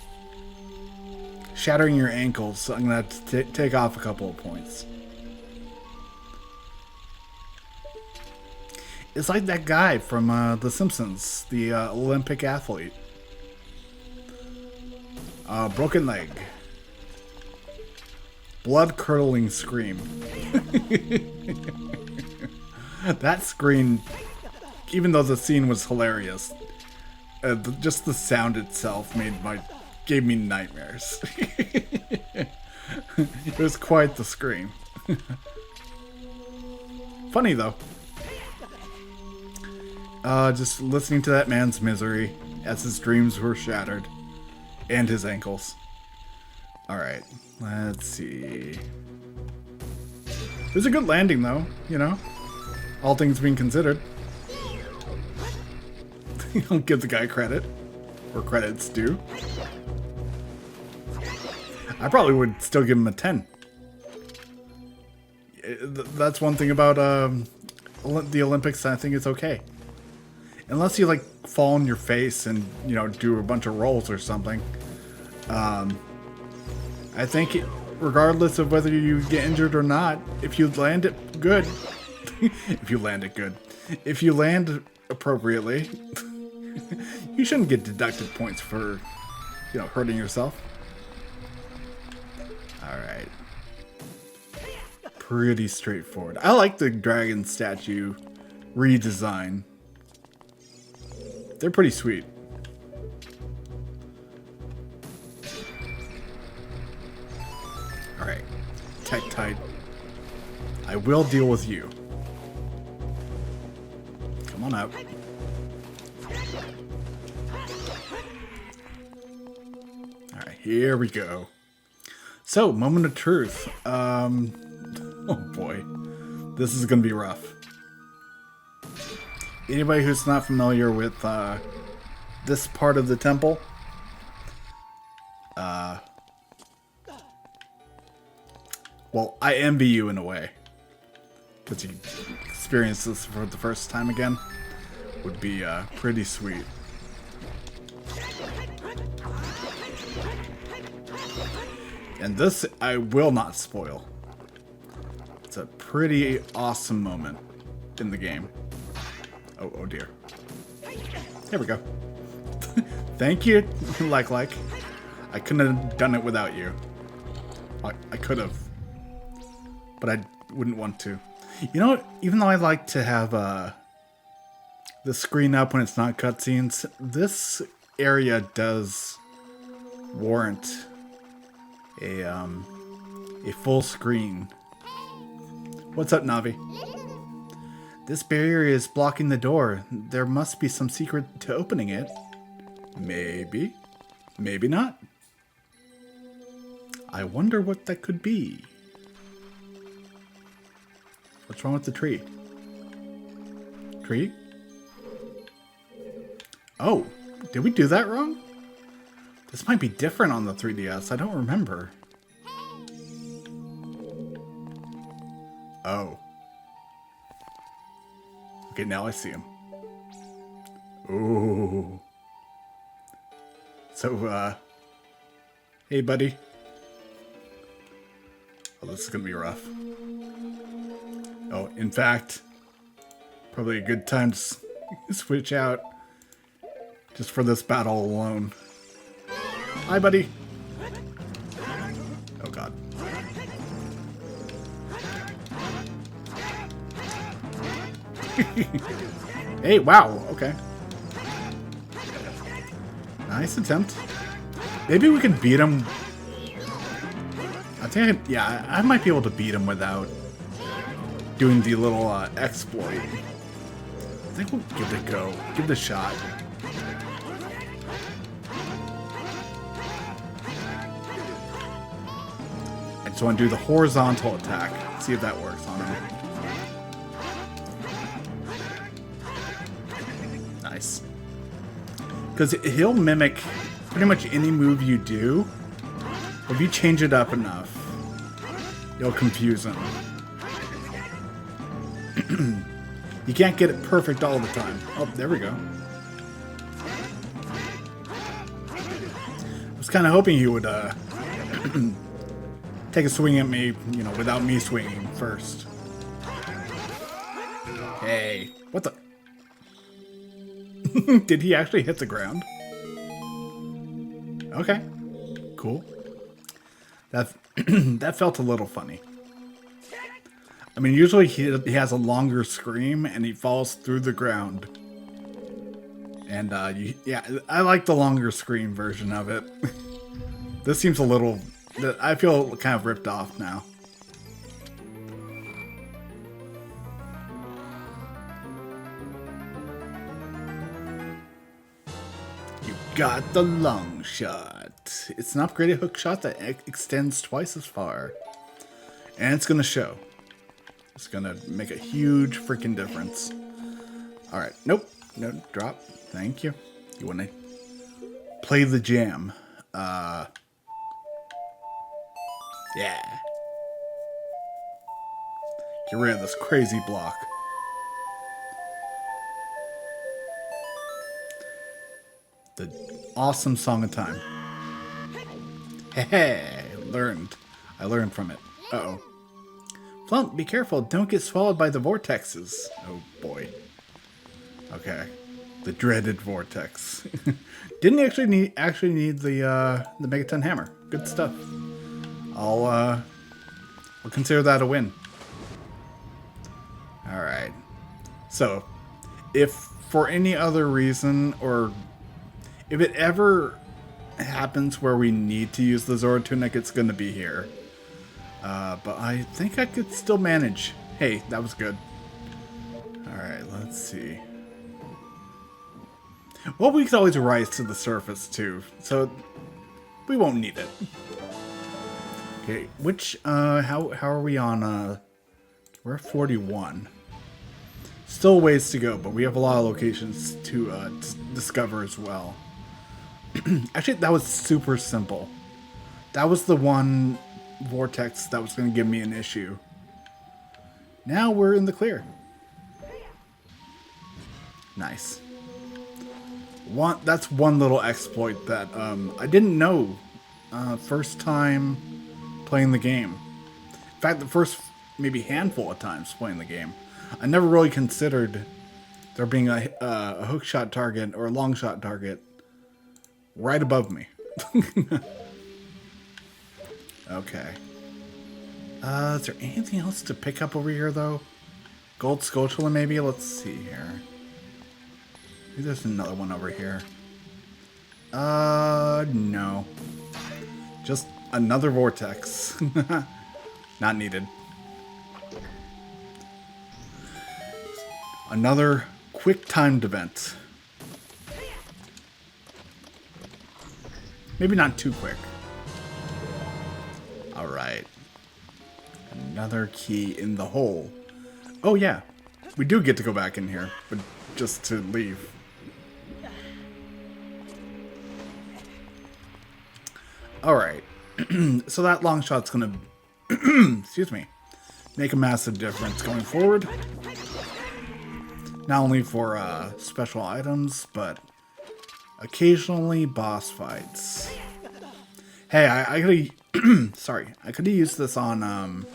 shattering your ankles, I'm gonna have to take off a couple of points. It's like that guy from The Simpsons, the Olympic athlete. Broken leg. Blood-curdling scream. That scream, even though the scene was hilarious, just the sound itself gave me nightmares. It was quite the scream. Funny though. Just listening to that man's misery as his dreams were shattered. And his ankles. Alright, let's see. It was a good landing though, you know? All things being considered. I'll give the guy credit. Where credit's due. I probably would still give him a 10. That's one thing about the Olympics. I think it's okay. Unless you like fall on your face and, you know, do a bunch of rolls or something. I think regardless of whether you get injured or not, if you land it good, if you land appropriately, you shouldn't get deducted points for, you know, hurting yourself. Alright. Pretty straightforward. I like the dragon statue redesign. They're pretty sweet. Alright. Tektite. I will deal with you. Come on out. Alright, here we go. So, moment of truth. Oh boy. This is gonna be rough. Anybody who's not familiar with this part of the temple, well, I envy you in a way, because you experienced this for the first time again. Would be pretty sweet. And this I will not spoil. It's a pretty awesome moment in the game. Oh dear. There we go. Thank you, like. I couldn't have done it without you. I could have. But I wouldn't want to. You know what? Even though I like to have the screen up when it's not cutscenes, this area does warrant a full screen. What's up, Navi? This barrier is blocking the door. There must be some secret to opening it. Maybe. Maybe not. I wonder what that could be. What's wrong with the tree? Tree? Oh, did we do that wrong? This might be different on the 3DS. I don't remember. Oh. Okay, now I see him. Ooh. So, hey, buddy. Oh, this is gonna be rough. Oh, in fact, probably a good time to switch out just for this battle alone. Hi, buddy. Oh, God. Hey, wow, okay. Nice attempt. Maybe we can beat him. I think, yeah, I might be able to beat him without doing the little exploit. I think we'll give it a go. Give it a shot. I just want to do the horizontal attack. See if that works on him. Nice. Because he'll mimic pretty much any move you do. If you change it up enough, you'll confuse him. You can't get it perfect all the time. Oh, there we go. I was kind of hoping he would take a swing at me, you know, without me swinging first. Hey, what the? Did he actually hit the ground? Okay. Cool. That that felt a little funny. I mean, usually he has a longer scream and he falls through the ground. And yeah, I like the longer scream version of it. This seems a little. I feel kind of ripped off now. You got the long shot. It's an upgraded hook shot that extends twice as far. And it's gonna show. It's gonna make a huge freaking difference. Alright, nope. No, drop. Thank you. You wanna play the jam. Yeah. Get rid of this crazy block. The awesome song of time. Hey, I learned from it. Uh-oh. Flump, be careful. Don't get swallowed by the vortexes. Oh, boy. Okay. The dreaded vortex. Didn't actually need the Megaton hammer. Good stuff. I'll consider that a win. Alright. So, if for any other reason, or if it ever happens where we need to use the Zora Tunic, it's going to be here. But I think I could still manage. Hey, that was good. Alright, let's see. Well, we could always rise to the surface, too. So, we won't need it. Okay, which, how are we on, we're at 41. Still ways to go, but we have a lot of locations to discover as well. Actually, that was super simple. That was the one vortex that was going to give me an issue. Now we're in the clear. Nice. That's one little exploit that I didn't know first time playing the game. In fact, the first maybe handful of times playing the game. I never really considered there being a hookshot target or a long shot target right above me. Okay. Is there anything else to pick up over here, though? Gold Sculpture, maybe? Let's see here. Maybe there's another one over here. No. Just another vortex. Not needed. Another quick-timed event. Maybe not too quick. Alright. Another key in the hole. Oh yeah, we do get to go back in here, but just to leave. Alright. So that long shot's gonna excuse me, make a massive difference going forward. Not only for special items, but occasionally boss fights. Hey, I could've sorry, I could've used this on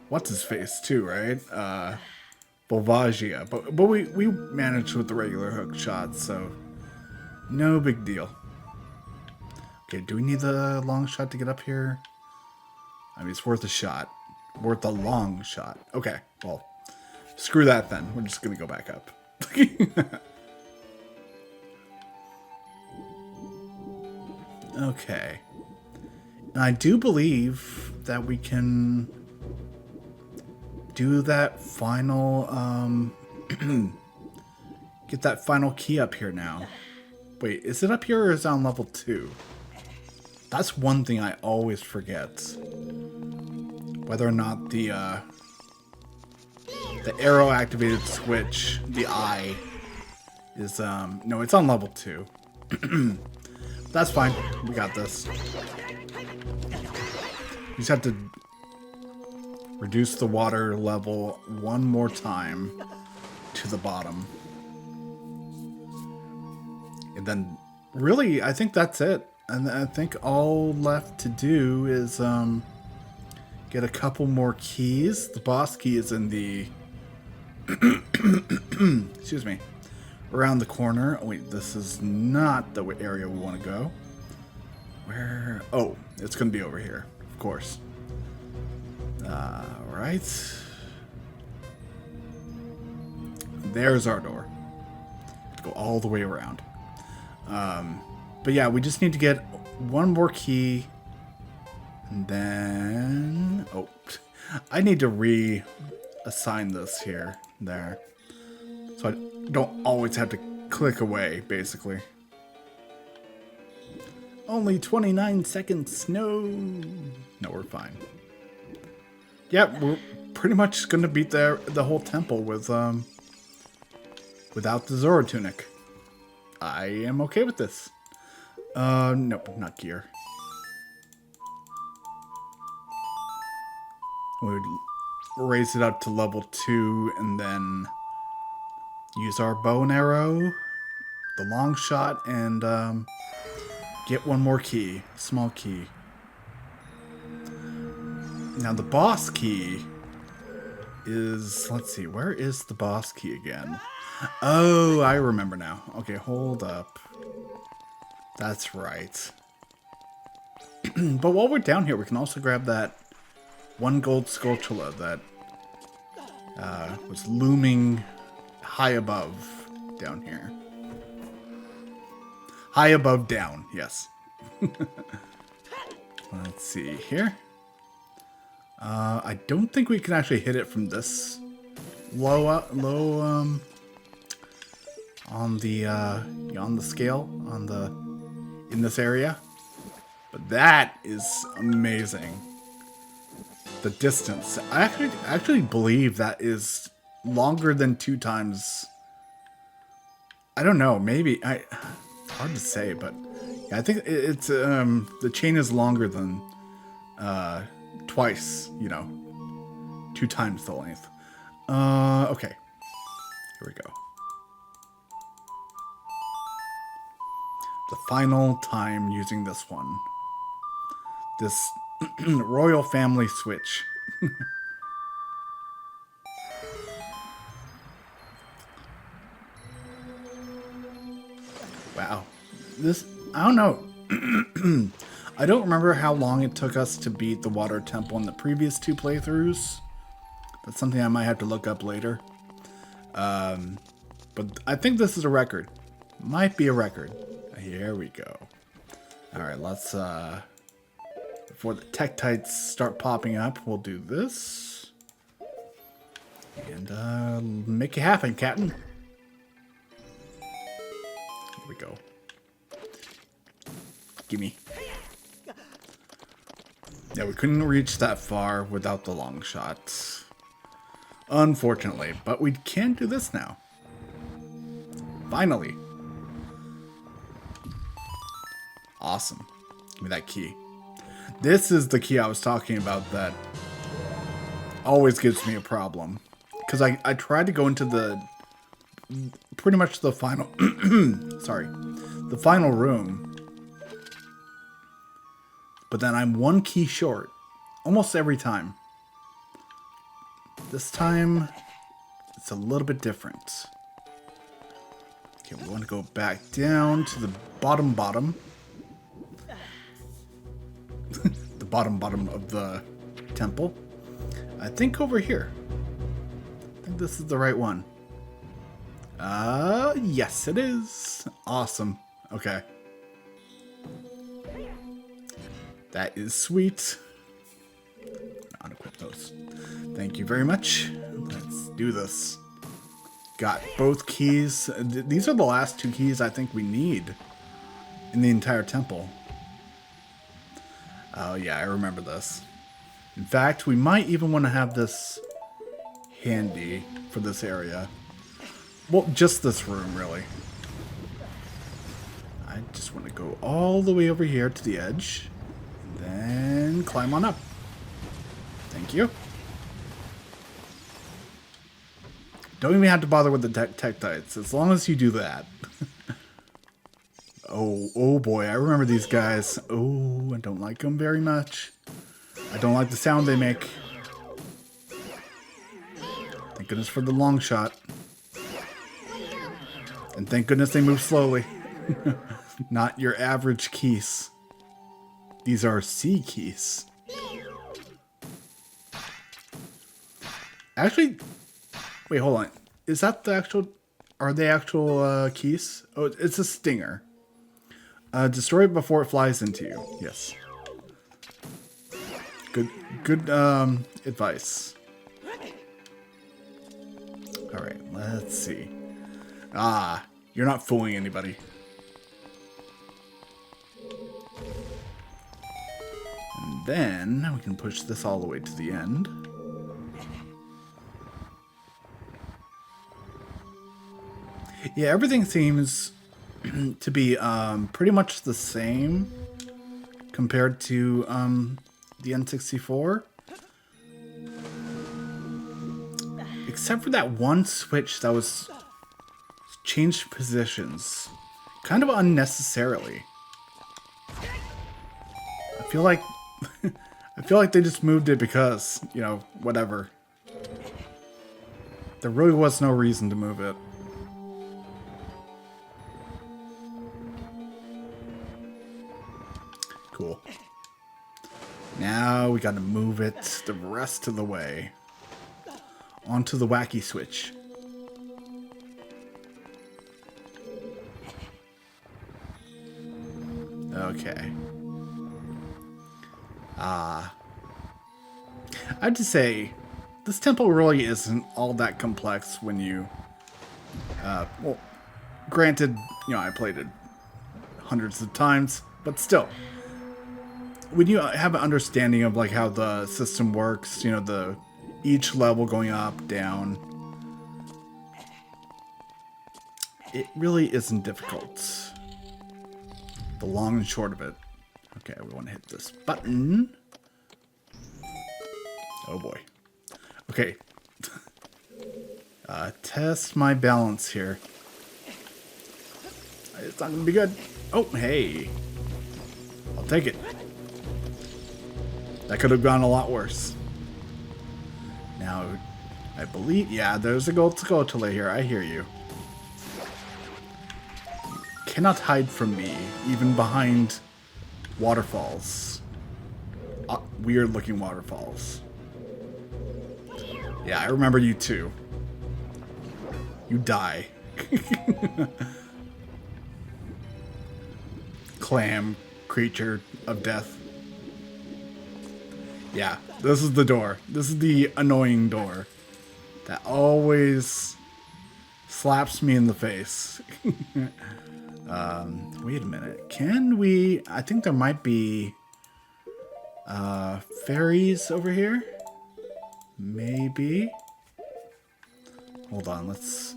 what's his face too, right? Volvagia, but we managed with the regular hook shot, so no big deal. Okay, do we need the long shot to get up here? I mean, it's worth a shot. Worth a long shot. Okay, well, screw that then. We're just gonna go back up. Okay. And I do believe that we can do that final, get that final key up here now. Wait, is it up here or is it on level 2? That's one thing I always forget. Whether or not the arrow activated switch, the eye, is, no, it's on level 2. That's fine. We got this. We just have to reduce the water level one more time to the bottom. And then, really, I think that's it. And I think all left to do is get a couple more keys. The boss key is in the... excuse me. Around the corner. Oh, wait, this is not the area we want to go. Where? Oh, it's going to be over here, of course. Right. There's our door. Go all the way around. But yeah, we just need to get one more key. And then... Oh, I need to reassign this here. There. So I don't always have to click away, basically. Only 29 seconds. No. No, we're fine. Yeah, we're pretty much going to beat the whole temple with without the Zora tunic. I am okay with this. Nope, not gear. We would raise it up to level 2 and then use our bow and arrow, the long shot, and get one more key, small key. Now the boss key is, let's see, where is the boss key again? Oh, I remember now. Okay, hold up. That's right. But while we're down here, we can also grab that one gold sculpture that was looming high above down here. High above down, yes. Let's see here. I don't think we can actually hit it from this low on the scale in this area, but that is amazing. The distance, I actually believe that is longer than 2 times. I don't know, maybe hard to say, but yeah, I think it's the chain is longer than twice, 2 times the length. Okay, here we go. The final time using this one. This royal family switch. Wow. This, I don't know. I don't remember how long it took us to beat the water temple in the previous 2 playthroughs. That's something I might have to look up later. But I think this is a record. Might be a record. Here we go. Alright, let's, before the Tektites start popping up, we'll do this. And, make it happen, Captain. Here we go. Gimme. Yeah, we couldn't reach that far without the long shot. Unfortunately, but we can do this now. Finally. Awesome. Give me that key. This is the key I was talking about that always gives me a problem. Because I tried to go into the... pretty much the final... sorry. The final room. But then I'm 1 key short. Almost every time. This time, it's a little bit different. Okay, we want to go back down to the bottom. The bottom of the temple. I think over here. I think this is the right one. Yes it is. Awesome. Okay. That is sweet. Unequip those. Thank you very much. Let's do this. Got both keys. These are the last 2 keys I think we need in the entire temple. Oh yeah, I remember this. In fact, we might even want to have this handy for this area. Well, just this room, really. I just want to go all the way over here to the edge. And then climb on up. Thank you. Don't even have to bother with the Tektites, as long as you do that. Oh boy, I remember these guys. Oh, I don't like them very much. I don't like the sound they make. Thank goodness for the long shot. And thank goodness they move slowly. Not your average keys. These are sea keys. Actually, wait, hold on. Is that the actual... Are they actual keys? Oh, it's a stinger. Destroy it before it flies into you. Yes. Good advice. Alright, let's see. Ah, you're not fooling anybody. And then we can push this all the way to the end. Yeah, everything seems to be pretty much the same compared to the N64. Except for that one switch that was changed positions. Kind of unnecessarily. I feel like I feel like they just moved it because, you know, whatever. There really was no reason to move it. Cool. Now we gotta move it the rest of the way. Onto the wacky switch. Okay. I have to say, this temple really isn't all that complex when you... well, granted, you know, I played it hundreds of times, but still. When you have an understanding of like how the system works, you know, each level going up, down, it really isn't difficult. The long and short of it. Okay, we want to hit this button. Oh boy. Okay. Test my balance here. It's not gonna be good. Oh, hey. I'll take it. That could have gone a lot worse. Now, I believe... Yeah, there's a gold Scotole here. I hear you. Cannot hide from me, even behind waterfalls. Weird-looking waterfalls. Yeah, I remember you too. You die. Clam, creature of death. Yeah, this is the door. This is the annoying door that always slaps me in the face. Wait a minute. Can we... I think there might be fairies over here. Maybe. Hold on, let's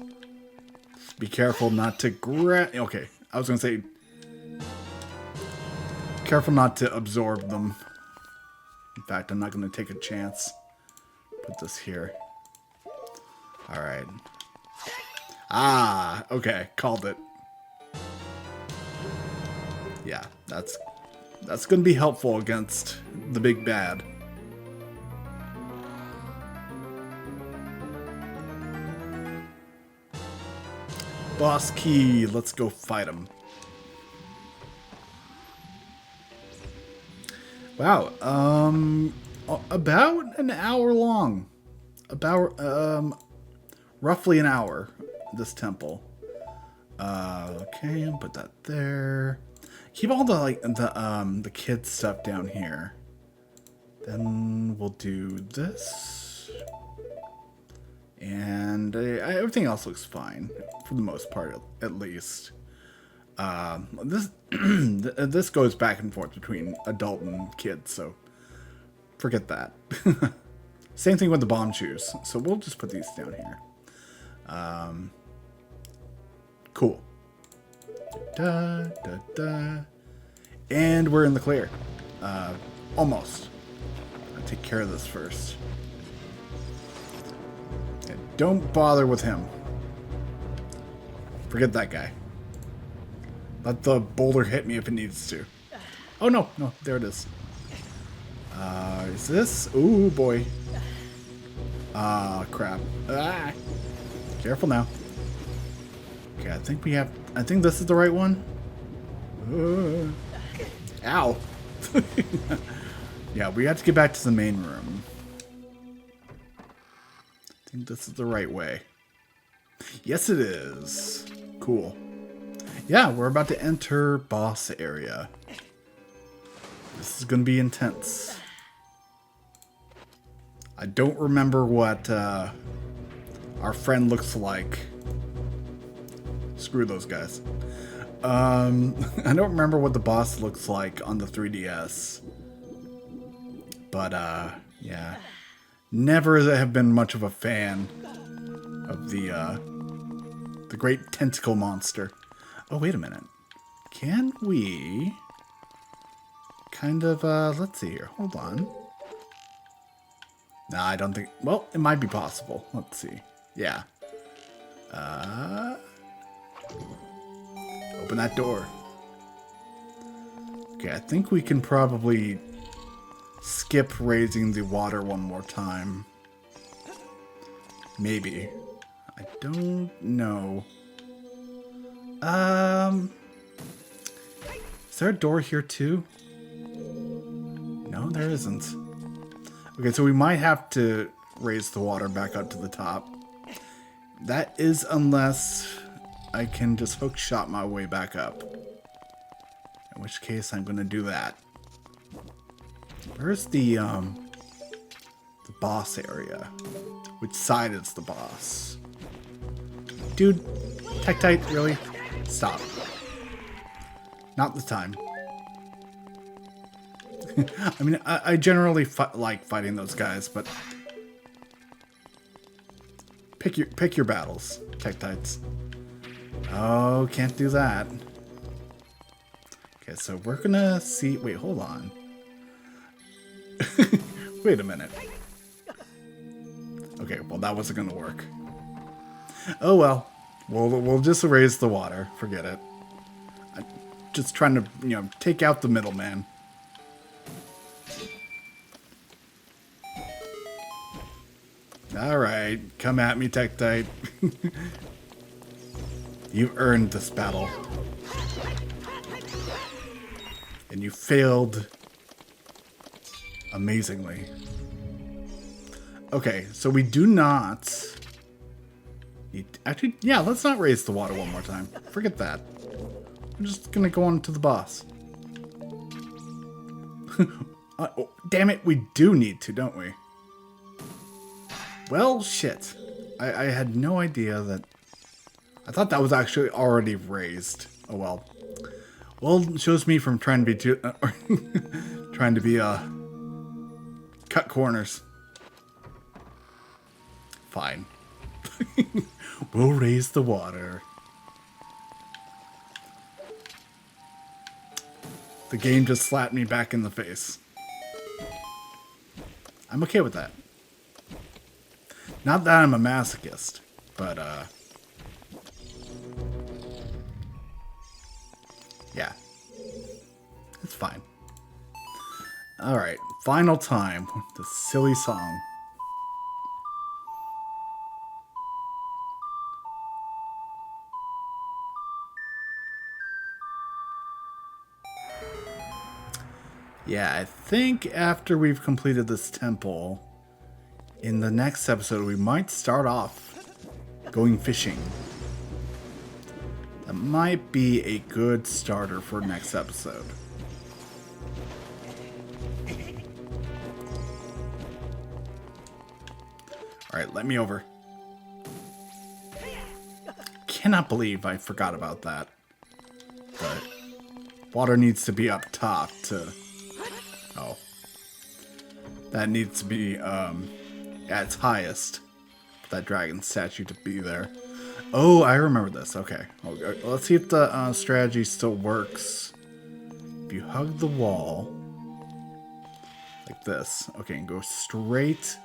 be careful not to grab... Okay, I was going to say... Careful not to absorb them. In fact, I'm not going to take a chance. Put this here. Alright. Ah, okay, called it. Yeah, that's going to be helpful against the big bad. Boss key, let's go fight him. Wow, about an hour long. About, roughly an hour, this temple. Okay, I'll put that there. Keep all the, like, the kids stuff down here. Then we'll do this. And everything else looks fine, for the most part, at least. This goes back and forth between adult and kids, so forget that. Same thing with the bomb shoes, so we'll just put these down here. Cool. Da, da, da. And we're in the clear. Almost. I'll take care of this first. And don't bother with him. Forget that guy. Let the boulder hit me if it needs to. Oh, no. No, there it is. Is this? Ooh, boy. Ah, crap. Ah. Careful now. Okay, I think we have... I think this is the right one. Ow. Yeah, we have to get back to the main room. I think this is the right way. Yes, it is. Cool. Yeah, we're about to enter boss area. This is going to be intense. I don't remember what our friend looks like. Screw those guys. I don't remember what the boss looks like on the 3DS. But, yeah. Never have been much of a fan of the great tentacle monster. Oh, wait a minute. Can we kind of, let's see here. Hold on. Nah, I don't think... Well, it might be possible. Let's see. Yeah. Open that door. Okay, I think we can probably skip raising the water one more time. Maybe. I don't know. Is there a door here too? No, there isn't. Okay, so we might have to raise the water back up to the top. That is unless I can just hook shot my way back up. In which case I'm gonna do that. Where's the boss area? Which side is the boss? Dude, Tektite, really? Stop. Not the time. I mean, I generally like fighting those guys, but pick your battles, Tektites. Oh, can't do that. Okay, so we're gonna see. Wait, hold on. Wait a minute. Okay, well that wasn't gonna work. Oh well, we'll just erase the water. Forget it. I'm just trying to, you know, take out the middleman. All right, come at me, Tektite. You earned this battle, and you failed amazingly. Okay, so we do not need... Actually, yeah, let's not raise the water one more time. Forget that. We're just gonna go on to the boss. Oh, damn it, we do need to, don't we? Well, shit. I had no idea that... I thought that was actually already raised. Oh well. Well, it shows me from trying to be trying to be cut corners. Fine. We'll raise the water. The game just slapped me back in the face. I'm okay with that. Not that I'm a masochist, but yeah. It's fine. Alright, final time. The silly song. Yeah, I think after we've completed this temple, in the next episode we might start off going fishing. That might be a good starter for next episode. Alright, let me over. Cannot believe I forgot about that. But water needs to be up top to... Oh. That needs to be at its highest. For that dragon statue to be there. Oh, I remember this. Okay. Let's see if the strategy still works. If you hug the wall like this. Okay, and go straight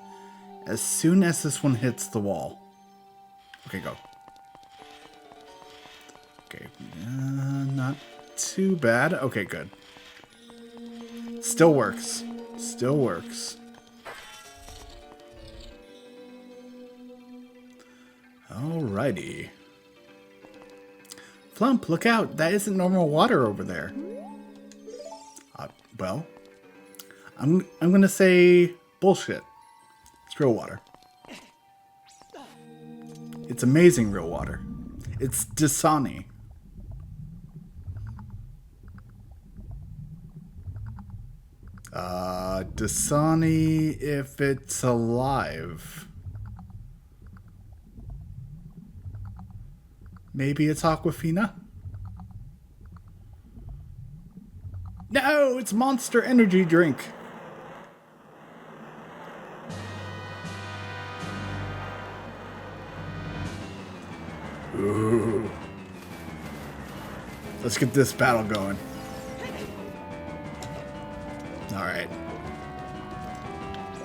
as soon as this one hits the wall. Okay, go. Okay, not too bad. Okay, good. Still works. Still works. Alrighty. Flump, look out. That isn't normal water over there. Well, I'm gonna say bullshit. It's real water. It's amazing real water. It's Dasani. Dasani if it's alive. Maybe it's Aquafina? No, it's Monster Energy Drink. Ooh. Let's get this battle going. Alright.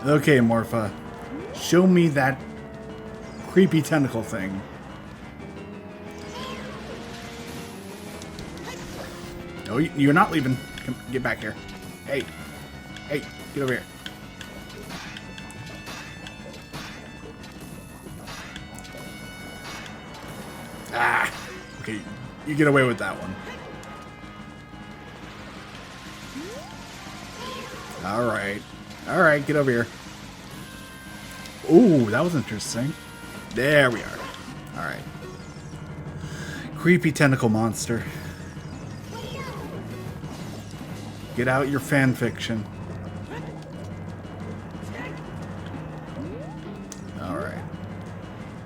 Okay, Morpha. Show me that creepy tentacle thing. No, you're not leaving. Come, get back here. Hey. Hey, get over here. Ah! Okay, you get away with that one. Alright. Alright, get over here. Ooh, that was interesting. There we are. Alright. Creepy tentacle monster. Get out your fan fiction. Alright.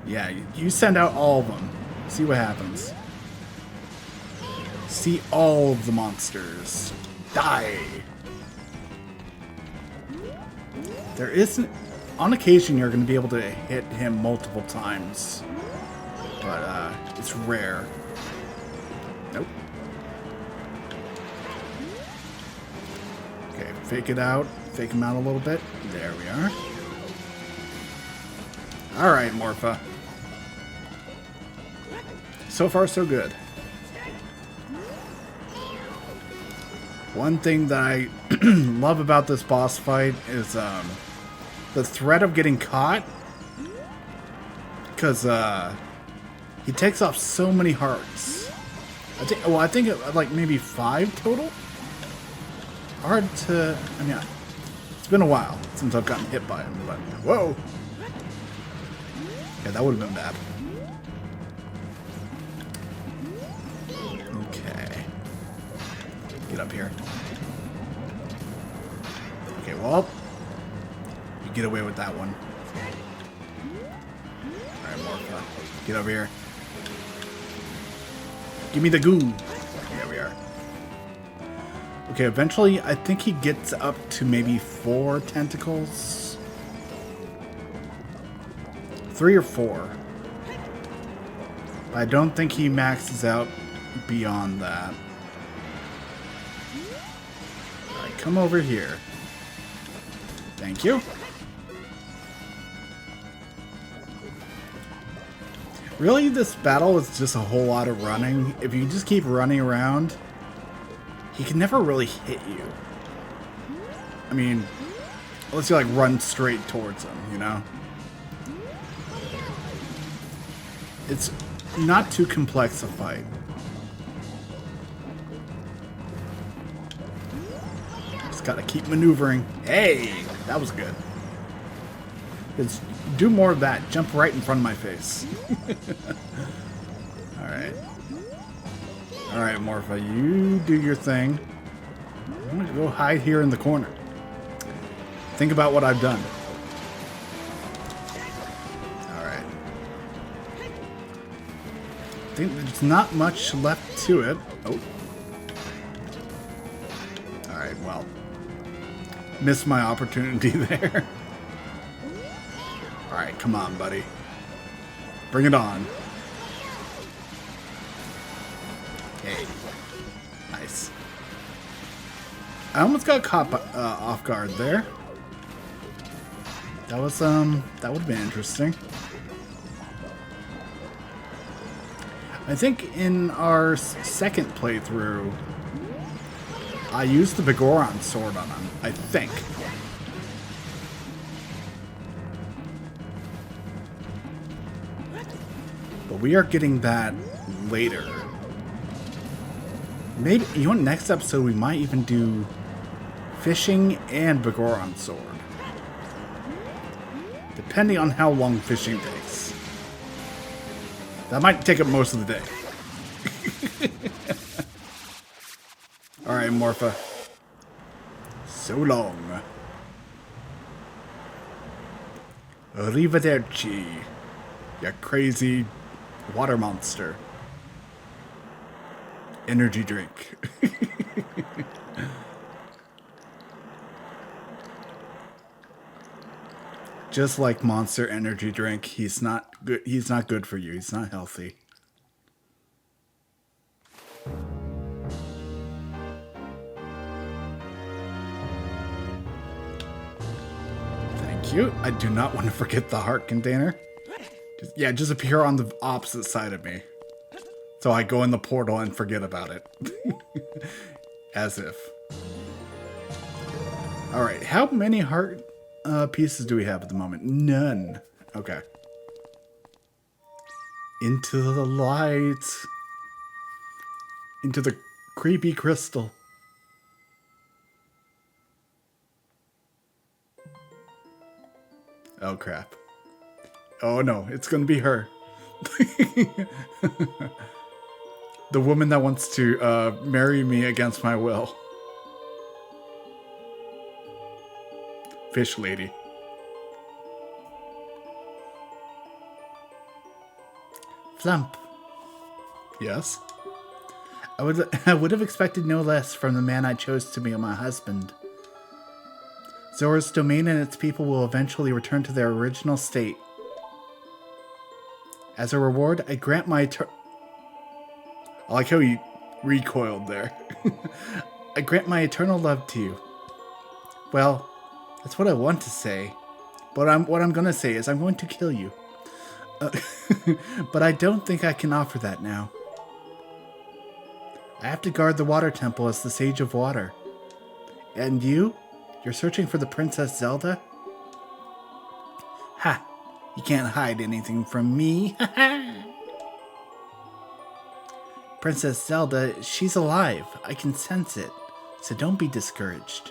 Yeah, you send out all of them. See what happens. See all of the monsters. Die! There isn't... On occasion, you're going to be able to hit him multiple times. But, it's rare. Nope. Okay, fake it out. Fake him out a little bit. There we are. Alright, Morpha. So far, so good. One thing that I love about this boss fight is the threat of getting caught. Because he takes off so many hearts. I think like maybe 5 total. Hard to... I mean, it's been a while since I've gotten hit by him, but... Whoa! Yeah, that would have been bad. Okay. Get up here. Okay, well... You get away with that one. Alright, Morpha. Get over here. Give me the goo! There we are. Okay, eventually, I think he gets up to maybe 4 tentacles. 3 or 4. I don't think he maxes out beyond that. Alright, come over here. Thank you. Really, this battle is just a whole lot of running. If you just keep running around... He can never really hit you. I mean, unless you like run straight towards him, you know? It's not too complex a fight. Just gotta keep maneuvering. Hey, that was good. Just do more of that. Jump right in front of my face. Alright. Alright, Morpha, you do your thing. I'm gonna go hide here in the corner. Think about what I've done. Alright. I think there's not much left to it. Oh. Alright, well. Missed my opportunity there. Alright, come on, buddy. Bring it on. Hey. Nice. I almost got caught off guard there. That was, that would have been interesting. I think in our second playthrough, I used the Bigoron sword on him, I think. But we are getting that later. Maybe, you know what, next episode we might even do fishing, and Begoron sword. Depending on how long fishing takes. That might take up most of the day. Alright, Morpha. So long. Arrivederci, you crazy water monster. Energy drink. Just like Monster Energy drink, he's not good. He's not good for you. He's not healthy. Thank you. I do not want to forget the heart container. Just appear on the opposite side of me. So I go in the portal and forget about it. As if. Alright, how many heart pieces do we have at the moment? None. Okay. Into the light. Into the creepy crystal. Oh crap. Oh no, it's gonna be her. The woman that wants to marry me against my will. Fish lady. Flump. Yes? I would have expected no less from the man I chose to be my husband. Zora's domain and its people will eventually return to their original state. As a reward, I grant my I like how he recoiled there. I grant my eternal love to you. Well, that's what I want to say. But what I'm going to say is I'm going to kill you. But I don't think I can offer that now. I have to guard the water temple as the Sage of Water. And you? You're searching for the Princess Zelda? Ha! You can't hide anything from me. Princess Zelda, she's alive. I can sense it. So don't be discouraged.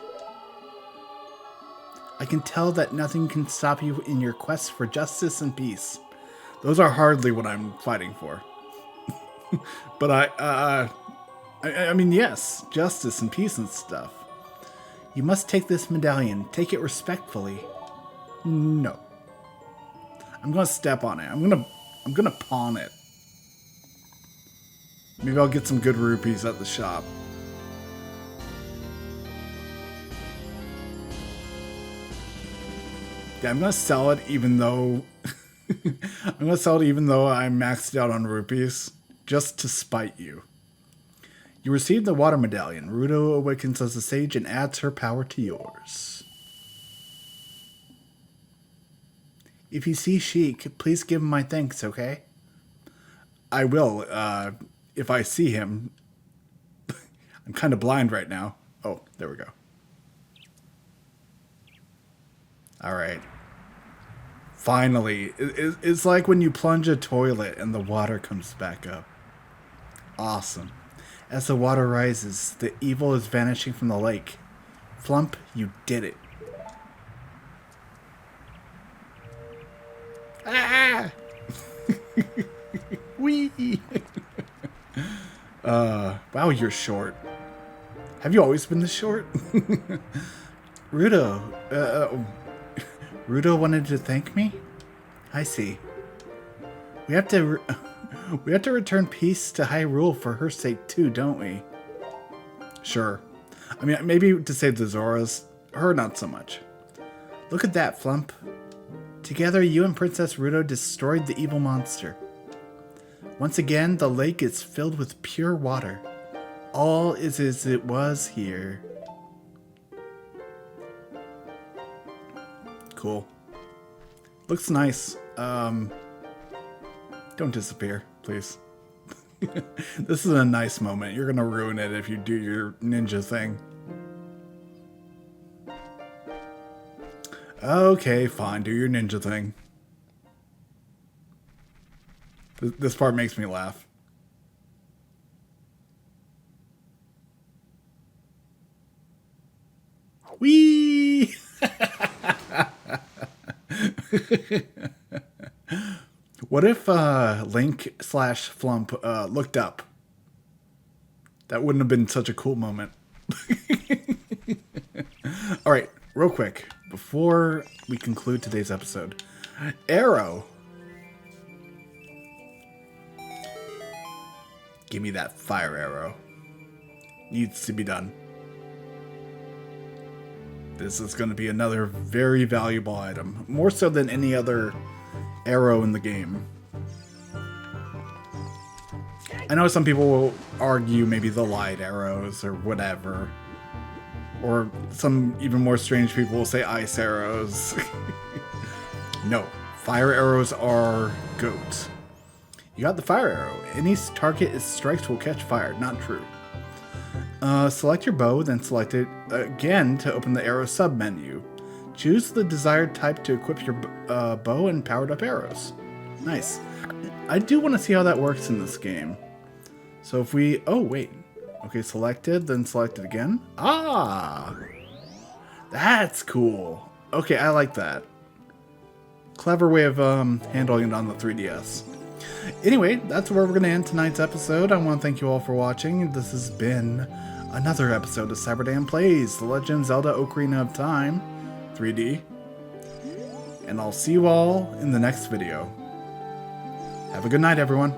I can tell that nothing can stop you in your quest for justice and peace. Those are hardly what I'm fighting for. But I mean, yes, justice and peace and stuff. You must take this medallion. Take it respectfully. No. I'm gonna step on it. I'm gonna pawn it. Maybe I'll get some good rupees at the shop. Yeah, I'm gonna sell it even though I'm maxed out on rupees, just to spite you. You receive the water medallion. Ruto awakens as a sage and adds her power to yours. If you see Sheik, please give him my thanks, okay? I will, if I see him. I'm kind of blind right now. Oh, there we go. Alright. Finally. It's like when you plunge a toilet and the water comes back up. Awesome. As the water rises, the evil is vanishing from the lake. Flump, you did it. Ah! Wee! Wow, you're short. Have you always been this short? Ruto, Ruto wanted to thank me? I see. We have to return peace to Hyrule for her sake too, don't we? Sure. I mean, maybe to save the Zoras. Her, not so much. Look at that, Flump. Together, you and Princess Ruto destroyed the evil monster. Once again, the lake is filled with pure water. All is as it was here. Cool. Looks nice. Don't disappear, please. This is a nice moment. You're gonna ruin it if you do your ninja thing. Okay, fine. Do your ninja thing. This part makes me laugh. What if Link/Flump looked up? That wouldn't have been such a cool moment. All right, real quick, before we conclude today's episode. Arrow. Give me that fire arrow. Needs to be done. This is going to be another very valuable item. More so than any other arrow in the game. I know some people will argue maybe the light arrows or whatever. Or some even more strange people will say ice arrows. No, fire arrows are GOAT. You got the fire arrow. Any target it strikes will catch fire. Not true. Select your bow, then select it again to open the arrow sub-menu. Choose the desired type to equip your bow and powered up arrows. Nice. I do want to see how that works in this game. So if we... Oh, wait. Okay, selected, then selected again. Ah! That's cool. Okay, I like that. Clever way of handling it on the 3DS. Anyway, that's where we're going to end tonight's episode. I want to thank you all for watching. This has been another episode of CyberDan Plays The Legend of Zelda Ocarina of Time 3D. And I'll see you all in the next video. Have a good night, everyone.